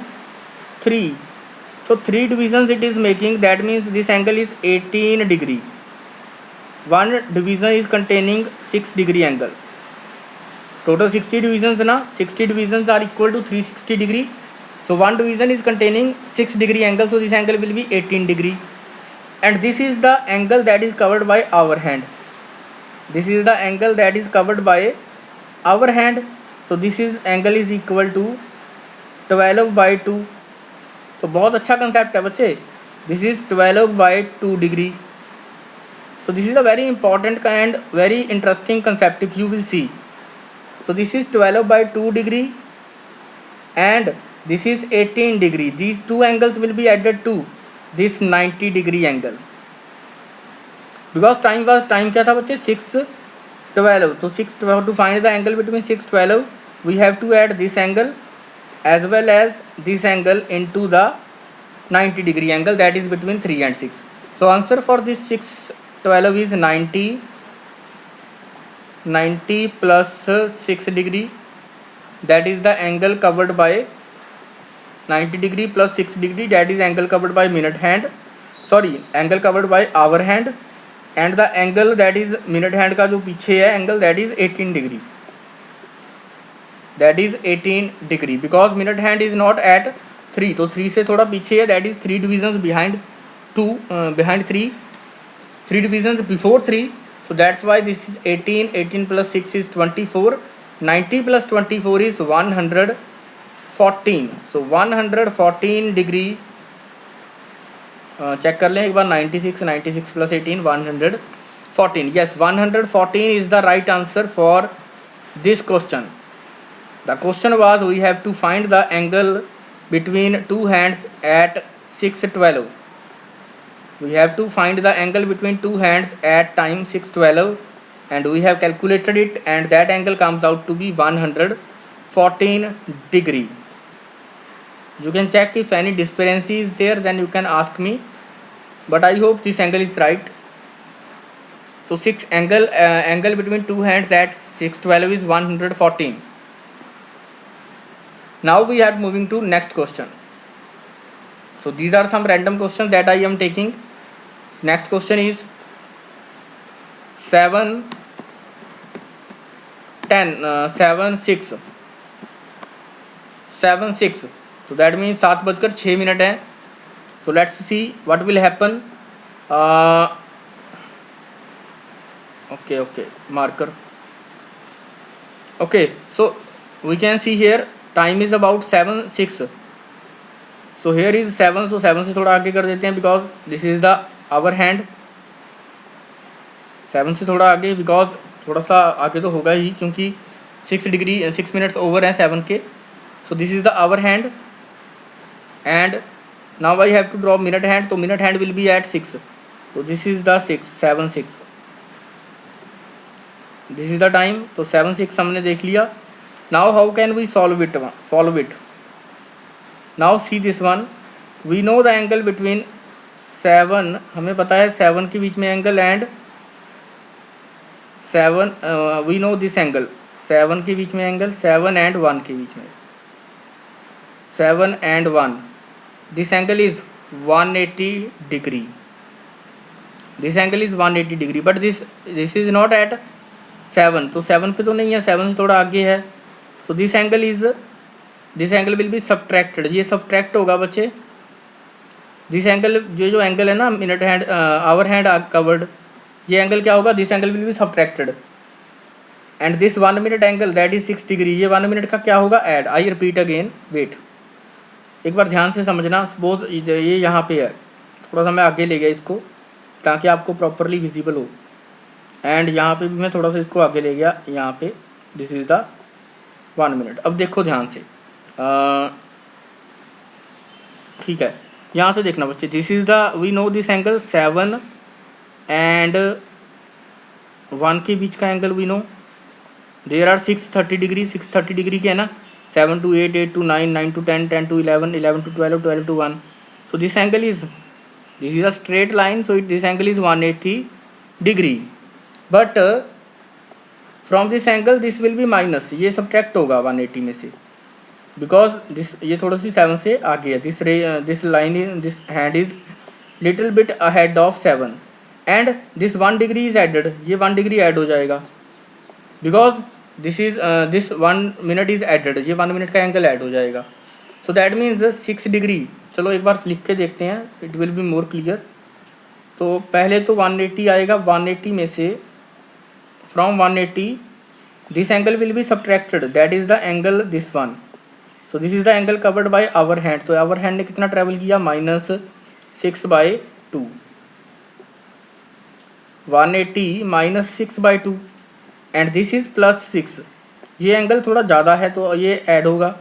[SPEAKER 1] 3. So 3 divisions it is making. That means this angle is 18 degree. One division is containing 6 degree angle. Total 60 divisions na. 60 divisions are equal to 360 degree. So one division is containing 6 degree angle. So this angle will be 18 degree. And this is the angle that is covered by our hand. This is the angle that is covered by our hand. So this is angle is equal to 12 by 2. तो बहुत अच्छा concept है बच्चे. This is 12 by 2 degree. So this is a very important and very interesting concept if you will see. So this is 12 by 2 degree and this is 18 degree. These two angles will be added to this 90 degree angle. Because time क्या था बच्चे? 6:12. तो 6:12 to find the angle between 6:12 we have to add this angle as well as this angle into the 90 degree angle that is between 3 and 6. So answer for this 6:12 is 90 plus 6 degree. That is the angle covered by 90 degree plus 6 degree. That is angle covered by minute hand. Sorry angle covered by hour hand and the angle that is minute hand का जो पीछे है angle that is 18 degree, that is 18 degree because minute hand is not at 3, तो 3 से थोड़ा पीछे है, that is 3 divisions behind 2 behind 3 divisions before 3, so that's why this is 18, 18 plus 6 is 24, 90 plus 24 is 114, so 114 degree check कर लें एक बार, 96, 96 plus 18 114, yes 114 is the right answer for this question. The question was we have to find the angle between two hands at 6:12. We have to find the angle between two hands at time 6:12 and we have calculated it and that angle comes out to be 114 degree. You can check if any discrepancy is there, then you can ask me, but I hope this angle is right. So angle between two hands at 6:12 is 114. Now we are moving to next question. So these are some random questions that I am taking. Next question is 7 10 7 6 7 6, so that means 7:06 है. So let's see what will happen. Okay, marker. Okay, so we can see here time is about 7 6. So here is 7, so 7 से थोड़ा आगे कर देते हैं because this is the hour hand, 7 से थोड़ा आगे बिकॉज थोड़ा सा आगे तो होगा ही क्योंकि 6 डिग्री 6 मिनट्स ओवर है 7 के. So this is the hour hand and now I have to draw minute hand, तो minute hand will be at 6, तो this is the 7 6, this is the time, तो 7 6 हमने देख लिया. Now how can we solve it. Now see this one, we know the angle between 7, हमें पता है 7 के बीच में angle and 7 we know this angle, 7 के बीच में एंगल 7 एंड 1 के बीच में, 7 and 1, this angle is 180 degree, this angle is 180 degree, but this is not eight 7, तो 7 पे तो नहीं है, 7 से थोड़ा आगे है. So this angle will be subtracted, ये सब्ट्रैक्ट होगा बच्चे. दिस एंगल जो एंगल है ना minute hand hour hand covered, ये एंगल क्या होगा, this angle will be subtracted and this 1 minute angle that is 6 degree, ये 1 मिनट का क्या होगा add. I repeat again, wait एक बार ध्यान से समझना. सपोज ये यहाँ पे है, थोड़ा सा मैं आगे ले गया इसको ताकि आपको प्रॉपरली विजिबल हो, एंड यहाँ पे भी मैं थोड़ा सा इसको आगे ले गया यहाँ पे, दिस इज द 1 मिनट. अब देखो ध्यान से, ठीक है यहाँ से देखना बच्चे, this is the we know this angle 7 and 1 के बीच का angle we know, there are 630 degree, 630 degree के है ना, 7 to 8, 8 to 9, 9 to 10, 10 to 11, 11 to 12, 12 to 1. So this angle is, this is a straight line, so this angle is 180 degree. But from this angle this will be minus, ये subtract होगा 180 में से, because this ये थोड़ा सी 7 से आगे है, this line is, this hand is little bit ahead of 7 and this 1 degree is added, ये 1 degree add हो जाएगा because this 1 minute is added, ये 1 मिनट का एंगल ऐड हो जाएगा. so that means 6 degree. चलो एक बार लिख के देखते हैं, it will be more clear. तो पहले तो 180 आएगा, 180 में से from 180 this angle will be subtracted, that is the angle this one. so this is the angle covered by our hand. तो our hand ने कितना ट्रैवल किया, -6/2, 180 -6/2 एंड दिस इज +6. ये एंगल थोड़ा ज़्यादा है तो ये ऐड होगा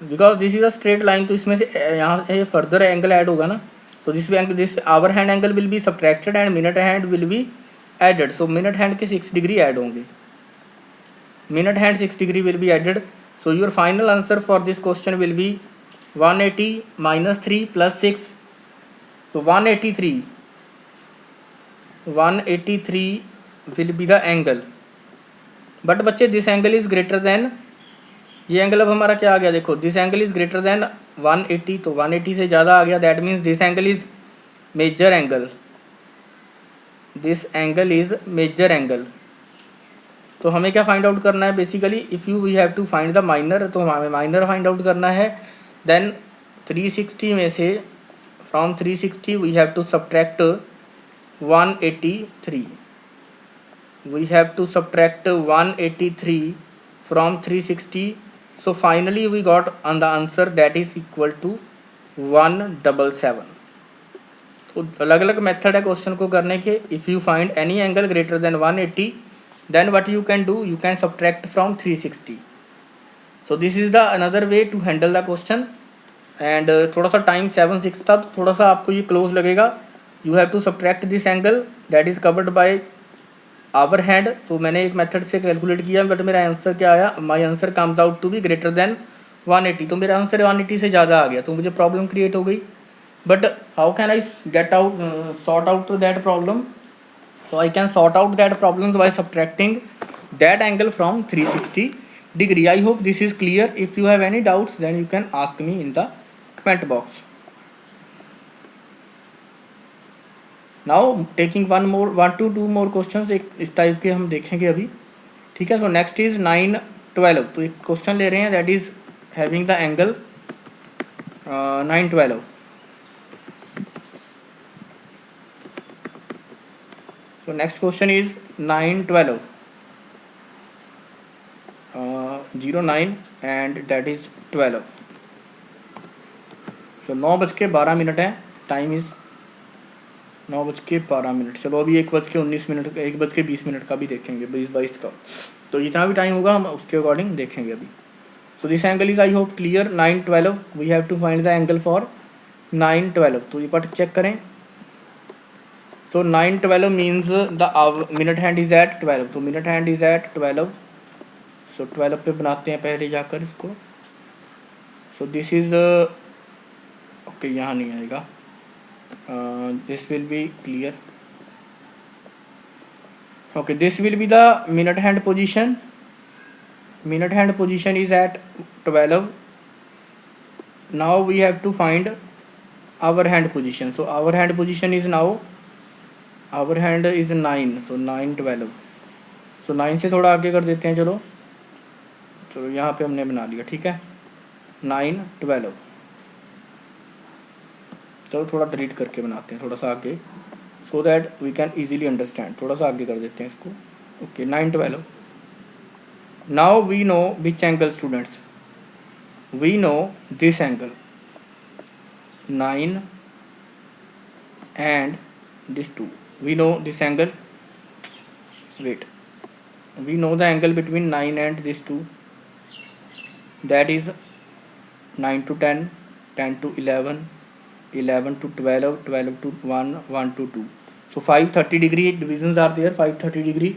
[SPEAKER 1] because this is a straight line, तो इसमें से यहाँ से फर्दर एंगल ऐड होगा ना. so this hour hand angle will be subtracted and minute hand will be added. So minute hand के 6 डिग्री ऐड होंगे, minute hand 6 degree will be added. so your final answer for this question will be 180 -3 + 6. so 183 will be the angle. But बच्चे this angle is greater than, ये angle अब हमारा क्या आ गया, देखो this angle is greater than 180, तो 180 से ज़्यादा आ गया, that means this angle is major angle, this angle is major angle. तो हमें क्या फाइंड आउट करना है basically, if you we have to find the minor, तो हमें माइनर फाइंड आउट करना है। देन 360 में से from 360 we have to subtract 183, we have to subtract 183 from 360। So finally we got on the answer that is equal to 177। तो अलग अलग method है क्वेश्चन को करने के। If you find any angle greater than 180, then what you can do, you can subtract from 360. so this is the another way to handle the question। and थोड़ा सा time 7:06 था, तो थोड़ा सा आपको ये क्लोज लगेगा। you have to subtract this angle that is covered by our hand। तो मैंने एक मेथड से कैलकुलेट किया, बट मेरा आंसर क्या आया, my answer comes out to be greater than 180। तो मेरा आंसर 180 से ज़्यादा आ गया, तो मुझे प्रॉब्लम क्रिएट हो गई। But how can I get out sort out that problem? So I can sort out that problem by subtracting that angle from 360 degree। I hope this is clear। If you have any doubts, then you can ask me in the comment box। Now taking one to two more questions, एक इस type के हम देखेंगे अभी, ठीक है। So next is 912। तो एक क्वेश्चन ले रहे हैं that is having the angle 912। So next question is 912, 09 and that is 12। तो 9:12 है, टाइम इज़ 9:12। चलो अभी 1:19, 1:20 का भी देखेंगे, 20-22 का। तो जितना भी टाइम होगा हम उसके अकॉर्डिंग देखेंगे अभी। So this angle is I hope clear. 912 we have to find the angle for 912। तो ये पट चेक करें। So 912 means the minute hand is at 12। तो minute hand is at 12। So 12 पे बनाते हैं पहले जाकर इसको। सो दिस इज ओके, यहाँ नहीं आएगा, this will be clear. Okay, this will be the minute hand position. Minute hand position is at 12। Now we have to find hour hand position. So hour hand position is now, hour hand is 9। So 912। So 9 से थोड़ा आगे कर देते हैं। चलो चलो यहाँ पे हमने बना लिया, ठीक है, 912। चलो थोड़ा डिलीट करके बनाते हैं थोड़ा सा आगे, so that we can easily understand. थोड़ा सा आगे कर देते हैं इसको। Okay, 912। Now we know which angle students, we know this angle 9 and this 2। we know this angle, wait, we know the angle between 9 and this 2, that is 9 to 10, 10 to 11, 11 to 12, 12 to 1, 1 to 2। so 530 degree divisions are there, 530 degree।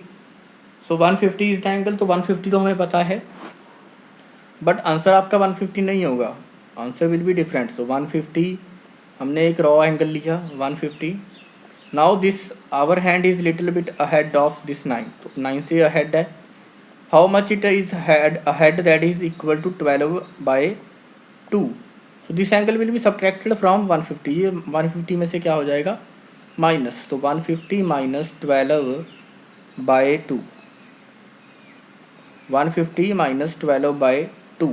[SPEAKER 1] so 150 is the angle। तो 150 तो हमें पता है, but answer आपका 150 नहीं होगा, answer will be different. So 150 हमने एक रॉ एंगल लिया 150। Now this hour hand is little bit ahead of this 9। तो 9 से अहेड है। How much it is ahead, that is equal to 12/2। So this angle will be subtracted from 150। ये 150 में से क्या हो जाएगा, माइनस। तो 150 minus 12/2, 150 minus 12/2।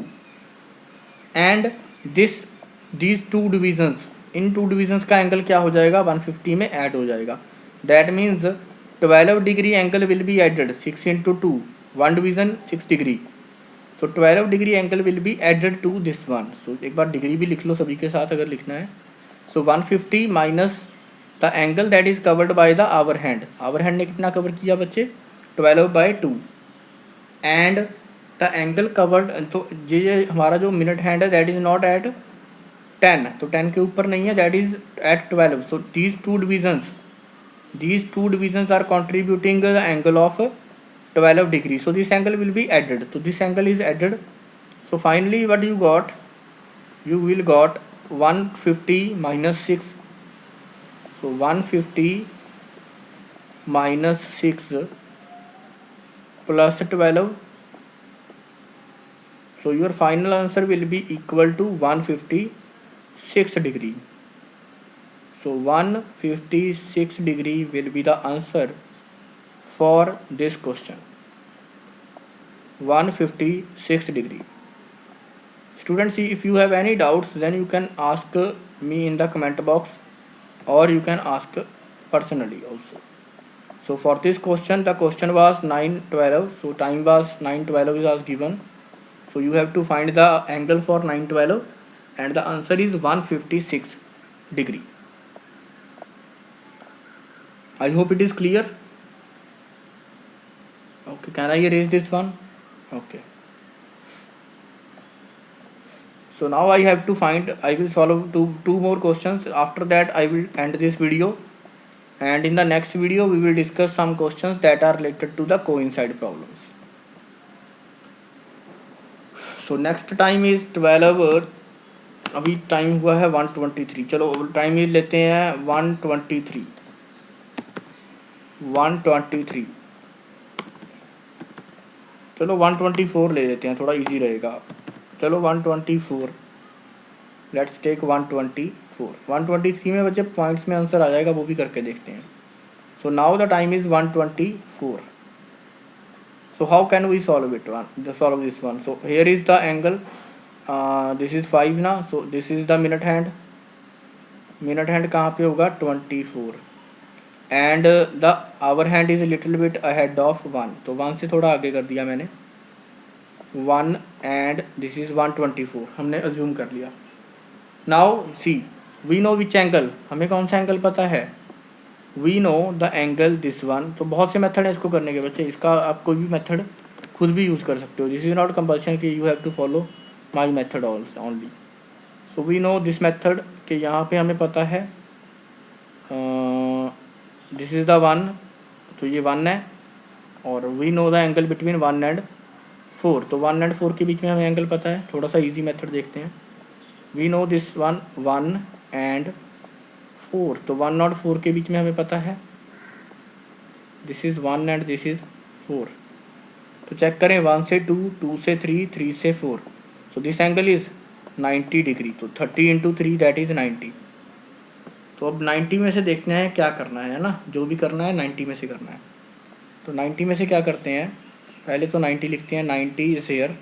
[SPEAKER 1] And these two divisions, इन टू डिविजन्स का एंगल क्या हो जाएगा, 150 में ऐड हो जाएगा। That means 12 degree angle will be added, 6 into 2, 1 division 6 degree. So 12 degree angle will be added to this one. So एक बार डिग्री भी लिख लो सभी के साथ अगर लिखना है। So 150 minus the angle that is covered by the hour hand. Hour hand ने कितना कवर किया बच्चे, 12/2। एंड द एंगल कवर्ड, तो ये हमारा जो मिनट हैंड है दैट इज नॉट एट 10, तो 10 के ऊपर नहीं है, that is at 12। So these two divisions are contributing the angle of 12 degree. So this angle will be added, तो this angle is added. So finally what you got, you will got 150 minus 6। so 150 minus 6 plus 12। so your final answer will be equal to 156 degree। So 156 degree will be the answer for this question. 156 degree. Students, if you have any doubts, then you can ask me in the comment box, or you can ask personally also. So for this question, the question was 9:12. So time was 9:12 was given. So you have to find the angle for 9:12, and the answer is 156 degree. I hope it is clear. Okay, can I erase this one? Okay. So now I have to find, I will solve two more questions. After that I will end this video, and in the next video we will discuss some questions that are related to the coincide problems. So next time is 12 hour. अभी time हुआ है 123. चलो time is लेते हैं 123. चलो 124 ले लेते हैं, थोड़ा इजी रहेगा. चलो 124. Let's take 124. 123 में बच्चे पॉइंट्स में आंसर आ जाएगा, वो भी करके देखते हैं. So now the time is 124. So how can we solve it? Solve this one. So here is the angle. This is 5 now. So this is the minute hand. Minute hand कहाँ पे होगा? 24. And the hour hand is a little bit ahead of 1. तो 1 से थोड़ा आगे कर दिया मैंने. 1 and this is 124. हमने assume कर लिया. Now see, we know which angle. हमें कौन सा एंगल पता है? We know the angle this one. तो बहुत से मेथड है इसको करने के बच्चे. इसका आप कोई भी मेथड खुद भी यूज़ कर सकते हो. दिस इज नॉट कंपल्शन कि you have to follow my method only. So we know this method कि यहाँ पे हमें पता है दिस इज़ द 1. तो ये 1 है, और we know the angle between 1 and 4. तो 1 and 4 के बीच में हमें एंगल पता है. थोड़ा सा ईजी मेथड देखते हैं. We know this 1 and 4. तो 1 और 4 के बीच में हमें पता है this is 1 and this is 4. तो चेक करें 1 से 2, 2 से 3, 3 से 4. सो दिस एंगल इज़ 90 डिग्री. तो 30 इंटू 3 दैट इज़ 90. तो अब 90 में से देखना है क्या करना है ना. जो भी करना है 90 में से करना है. तो 90 में से क्या करते हैं, पहले तो 90 लिखते हैं. 90 is here.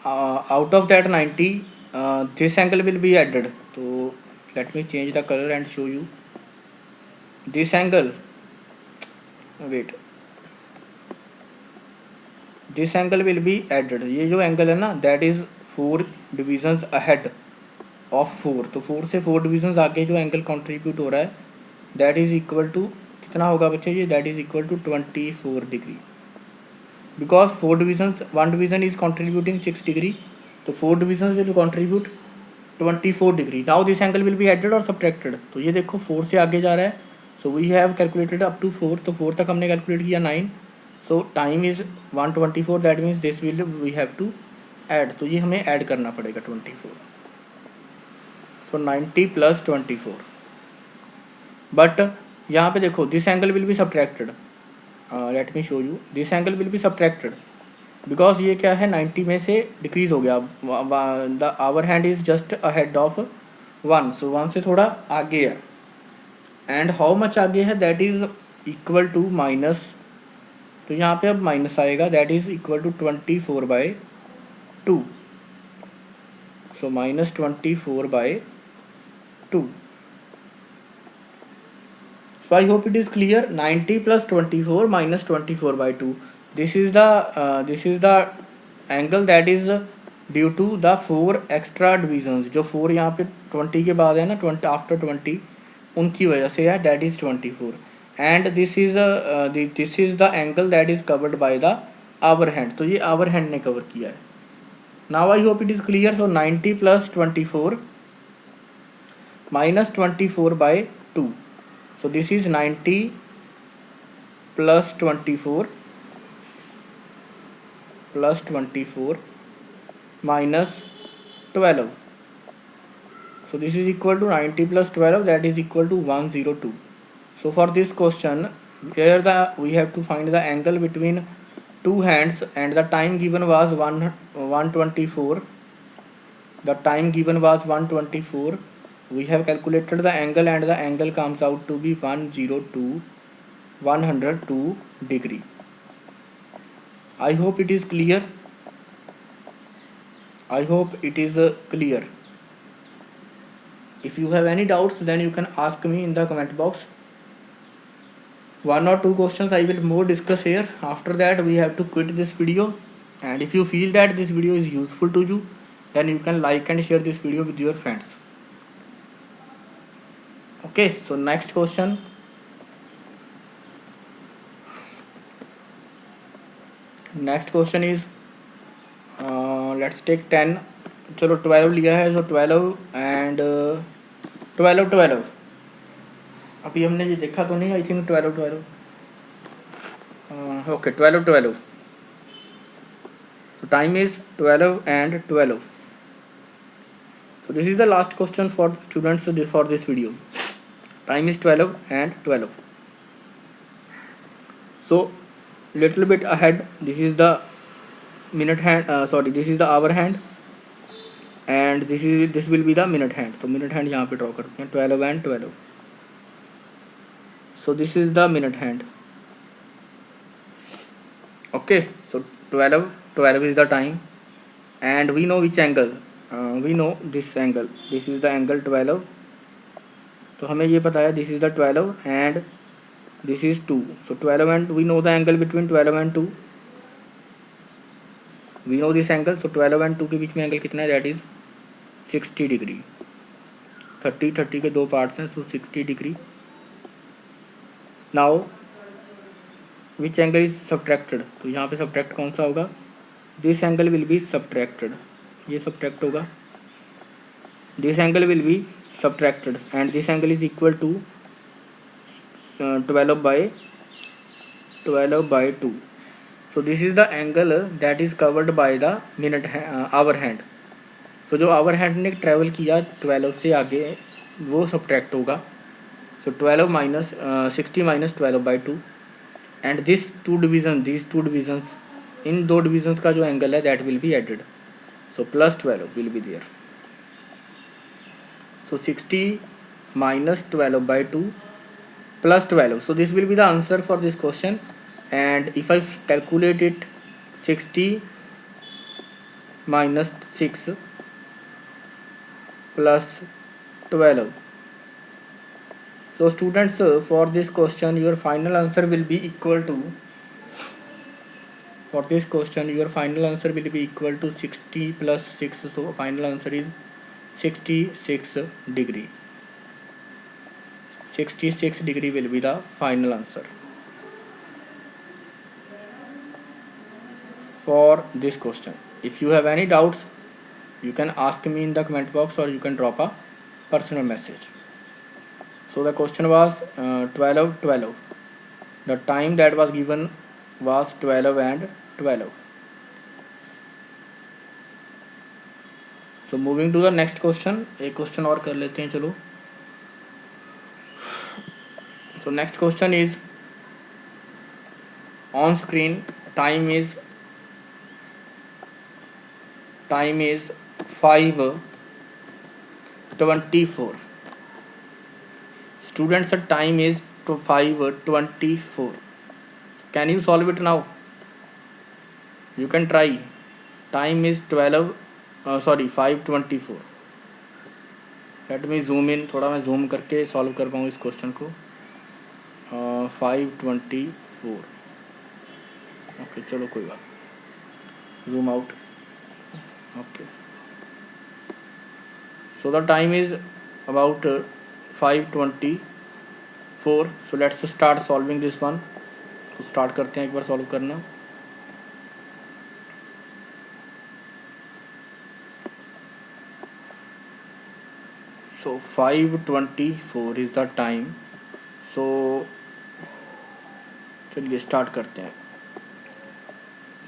[SPEAKER 1] Out of that 90 this angle will be added. तो let me change the colour and show you this angle. Wait, this angle will be added. ये जो एंगल है ना, that is 4 divisions ahead of 4. तो 4 से 4 divisions आगे जो angle contribute हो रहा है दैट इज़ इक्वल टू कितना होगा बच्चे ये? That is equal to 24 degree. Because 4 divisions, 1 division is contributing 6 degree. तो 4 divisions will contribute 24 degree. Now this angle will be added और सब्ट्रैक्टेड. तो ये देखो 4 से आगे जा रहा है. So we have calculated up to 4. तो 4 तक हमने कैलकुलेट किया 9. So time is 124. That means this will we have to add. तो ये हमें ऐड करना पड़ेगा 24. सो 90 प्लस 24. बट यहाँ पे देखो this angle will be subtracted. Let me show you. This angle will be subtracted because ये क्या है 90 में से डिक्रीज हो गया. The hour hand is just ahead of 1. So 1 से थोड़ा आगे है. एंड हाउ मच आगे है? That is equal to minus. तो यहाँ पे अब माइनस आएगा. That is equal to 24/2. So minus 24/2. So I hope it is clear. 90 plus 24 minus 24/2. This is the angle that is due to the 4 extra divisions. जो 4 यहाँ पे 20 के बाद है ना, 20 after 20, उनकी वजह से है. That is 24. And this is the angle that is covered by the hour hand. तो ये hour hand ने cover किया है. Now I hope it is clear. So 90 plus 24 minus 24/2. So this is 90 plus 24 minus 12. So this is equal to 90 plus 12, that is equal to 102. So for this question, here we have to find the angle between two hands, and the time given was 124. The time given was 124. we have calculated the angle and the angle comes out to be 102 degree. I hope it is clear. I hope it is clear. If you have any doubts, then you can ask me in the comment box. One or two questions I will more discuss here. After that we have to quit this video, and if you feel that this video is useful to you, then you can like and share this video with your friends. Okay, so next question. Next question is let's take 10. चलो 12 लिया है, so 12 and 12 अभी हमने ये देखा तो नहीं, I think 12 okay 12 so time is 12 and 12. So this is the last question for students for this video. Time is 12 and 12. So little bit ahead, this is the minute hand, this is the hour hand, and this will be the minute hand. So minute hand यहाँ पे draw करते हैं 12 and 12. So this is the minute hand. Okay, so 12 is the time, and we know which angle. We know this angle. This is the angle 12. तो हमें ये पता है this is the 12 and this is 2. So 12 and we know the angle between 12 and 2. We know this angle. So 12 and 2 के बीच में angle कितना है? That is 60 degree. 30 के दो पार्ट्स हैं, so 60 degree. Now which angle is subtracted? तो यहाँ पे subtract कौन सा होगा? This angle will be subtracted. ये subtract होगा. This angle will be subtracted and this angle is equal to 12 by 2. So this is the angle that is covered by the hour hand. So जो hour hand ने travel किया 12 से आगे वो subtract होगा. So 12 minus 60 minus 12 by 2 and these two divisions इन दो divisions का जो angle है that will be added. So plus 12 will be there. So 60 minus 12 by 2 plus 12. So this will be the answer for this question. And if I calculate it, 60 minus 6 plus 12. So students, for this question your final answer will be equal to, for this question your final answer will be equal to 60 plus 6. So final answer is 66 degree. 66 degree will be the final answer for this question. If you have any doubts, you can ask me in the comment box or you can drop a personal message. So the question was 12. The time that was given was 12 and 12. So moving to the next question. एक question और कर लेते हैं चलो. So next question is on screen. Time is 5:24. Students, time is 5:24. Can you solve it now? You can try. Time is 5:24. Let me zoom in. थोड़ा मैं zoom करके solve कर पाऊँ इस क्वेश्चन को. 5:24. ओके चलो कोई बात. Zoom out. Okay. So the time is about 5:24. So let's start solving this one. तो start करते हैं एक बार solve करना. So 5:24 is the time. So चलिए start करते हैं.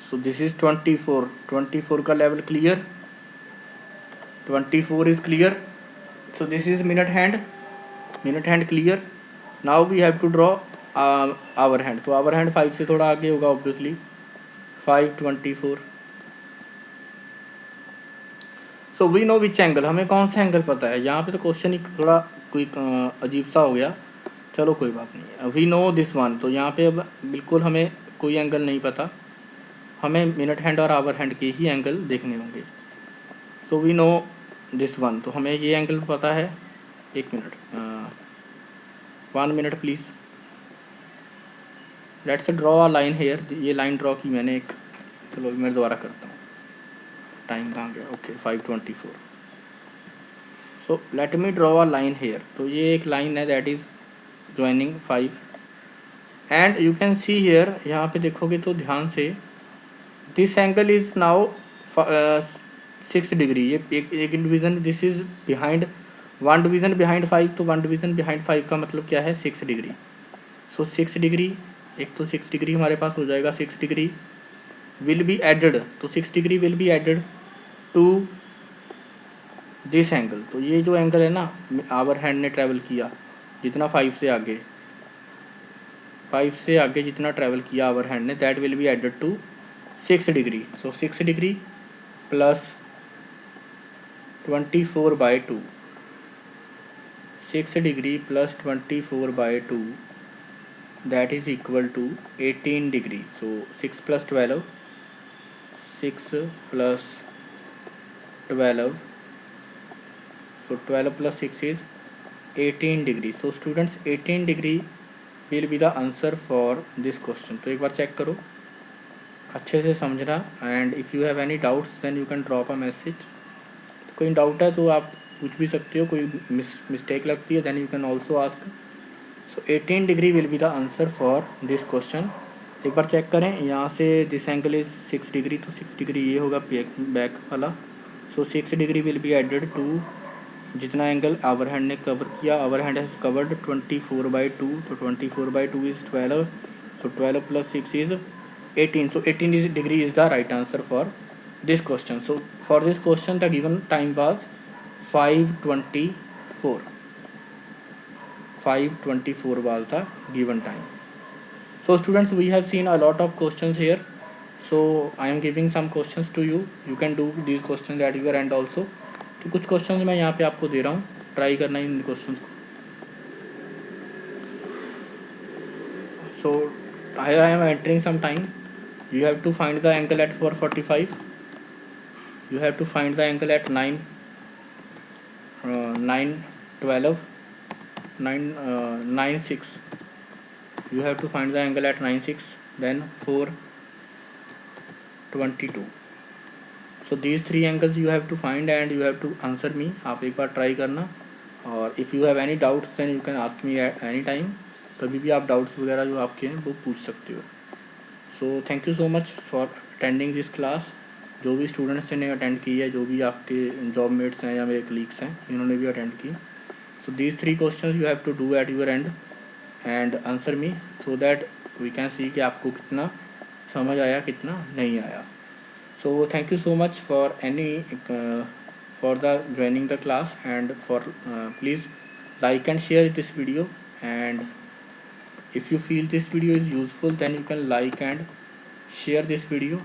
[SPEAKER 1] So this is 24. 24 का level clear. 24 is clear. So this is minute hand clear. Now we have to draw hour hand. तो hour hand 5 से थोड़ा आगे होगा obviously. 5:24. So we know which angle, हमें कौन सा एंगल पता है। यहाँ पे तो क्वेश्चन ही थोड़ा कोई अजीब सा हो गया, चलो कोई बात नहीं। वी नो दिस वन, तो यहाँ पे अब बिल्कुल हमें कोई एंगल नहीं पता, हमें मिनट हैंड और आवर हैंड के ही एंगल देखने होंगे। So we know this one, तो हमें ये एंगल पता है। एक मिनट, 1 minute please. Let's draw a line here, ये लाइन ड्रॉ की मैंने एक, चलो अभी मैं दोबारा करता हूँ। टाइम कहाँ गया, okay 5:24। So let me draw a line here, तो ये एक लाइन है that is joining 5 and you can see here, यहाँ पे देखोगे तो ध्यान से, this angle is now 6 degree. ये एक division, this is behind 1 division behind 5, तो 1 डिवीज़न बिहाइंड 5 का मतलब क्या है, 6 डिग्री। सो 6 डिग्री, एक तो 6 डिग्री हमारे पास हो जाएगा, 6 डिग्री विल बी एडेड, तो 6 degree will be added to this angle. तो ये जो एंगल है ना, आवर हैंड ने ट्रैवल किया जितना 5 से आगे, 5 से आगे जितना ट्रैवल किया आवर हैंड ने, that will be added to 6 degree. So 6 degree plus 24/2, 6 degree plus 24/2 that is equal to 18 degree. So 6 plus 12, 6 plus 12, so 12 plus 6 is 18 degree. So students, 18 degree will be the answer for this question. तो एक बार check करो, अच्छे से समझना, and if you have any doubts then you can drop a message. कोई doubt है तो आप पूछ भी सकते हो, कोई मिस्टेक लगती है then you can also ask. So 18 degree will be the answer for this question. एक बार चेक करें, यहाँ से दिस एंगल इज 6 डिग्री, तो 6 डिग्री ये होगा बैक वाला। So 6 degree will be added to जितना एंगल आवर हैंड ने कवर किया, आवर हैंड हैज़ कवर्ड 24/2, तो 24/2 is 12, so 12 plus 6 is 18, so 18 degree is the right answer for this question. So for this question the given time was 5:24, 5:24 was the given time. So students, we have seen a lot of questions here, so I am giving some questions to you, you can do these questions at your end also. तो कुछ questions मैं यहाँ पे आपको दे रहा हूँ, try करना इन questions को। So here I am entering some time. You have to find the angle at 4:45. You have to find the angle at 9:12, 9:06. You have to find the angle at 9:06, then 4:22. So these 3 angles you have to find and you have to answer me. आप एक बार try करना, और if you have any doubts then you can ask me at any time. कभी भी आप doubts वगैरह जो आपके हैं वो पूछ सकते हो। सो thank you so much for attending this class. जो भी स्टूडेंट्स ने अटेंड की है, जो भी आपके जॉब मेट्स हैं या मेरे कलीग्स हैं, इन्होंने भी अटेंड की। So these 3 questions you have to do at your end and answer me, so that we can see कि आपको कितना समझ आया कितना नहीं आया। So thank you so much for for the joining the class and for please like and share this video, and if you feel this video is useful then you can like and share this video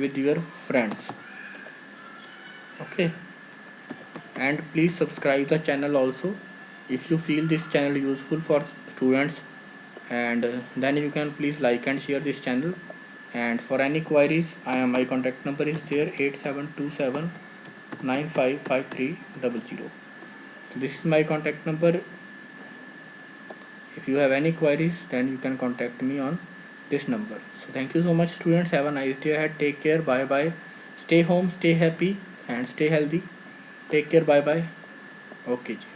[SPEAKER 1] with your friends, okay, and please subscribe the channel also if you feel this channel useful for students, and then you can please like and share this channel. And for any queries, my contact number is there, 8727955300. This is my contact number. If you have any queries then you can contact me on this number. So thank you so much students, have a nice day ahead, take care, bye bye, stay home, stay happy and stay healthy, take care, bye bye, okay ji.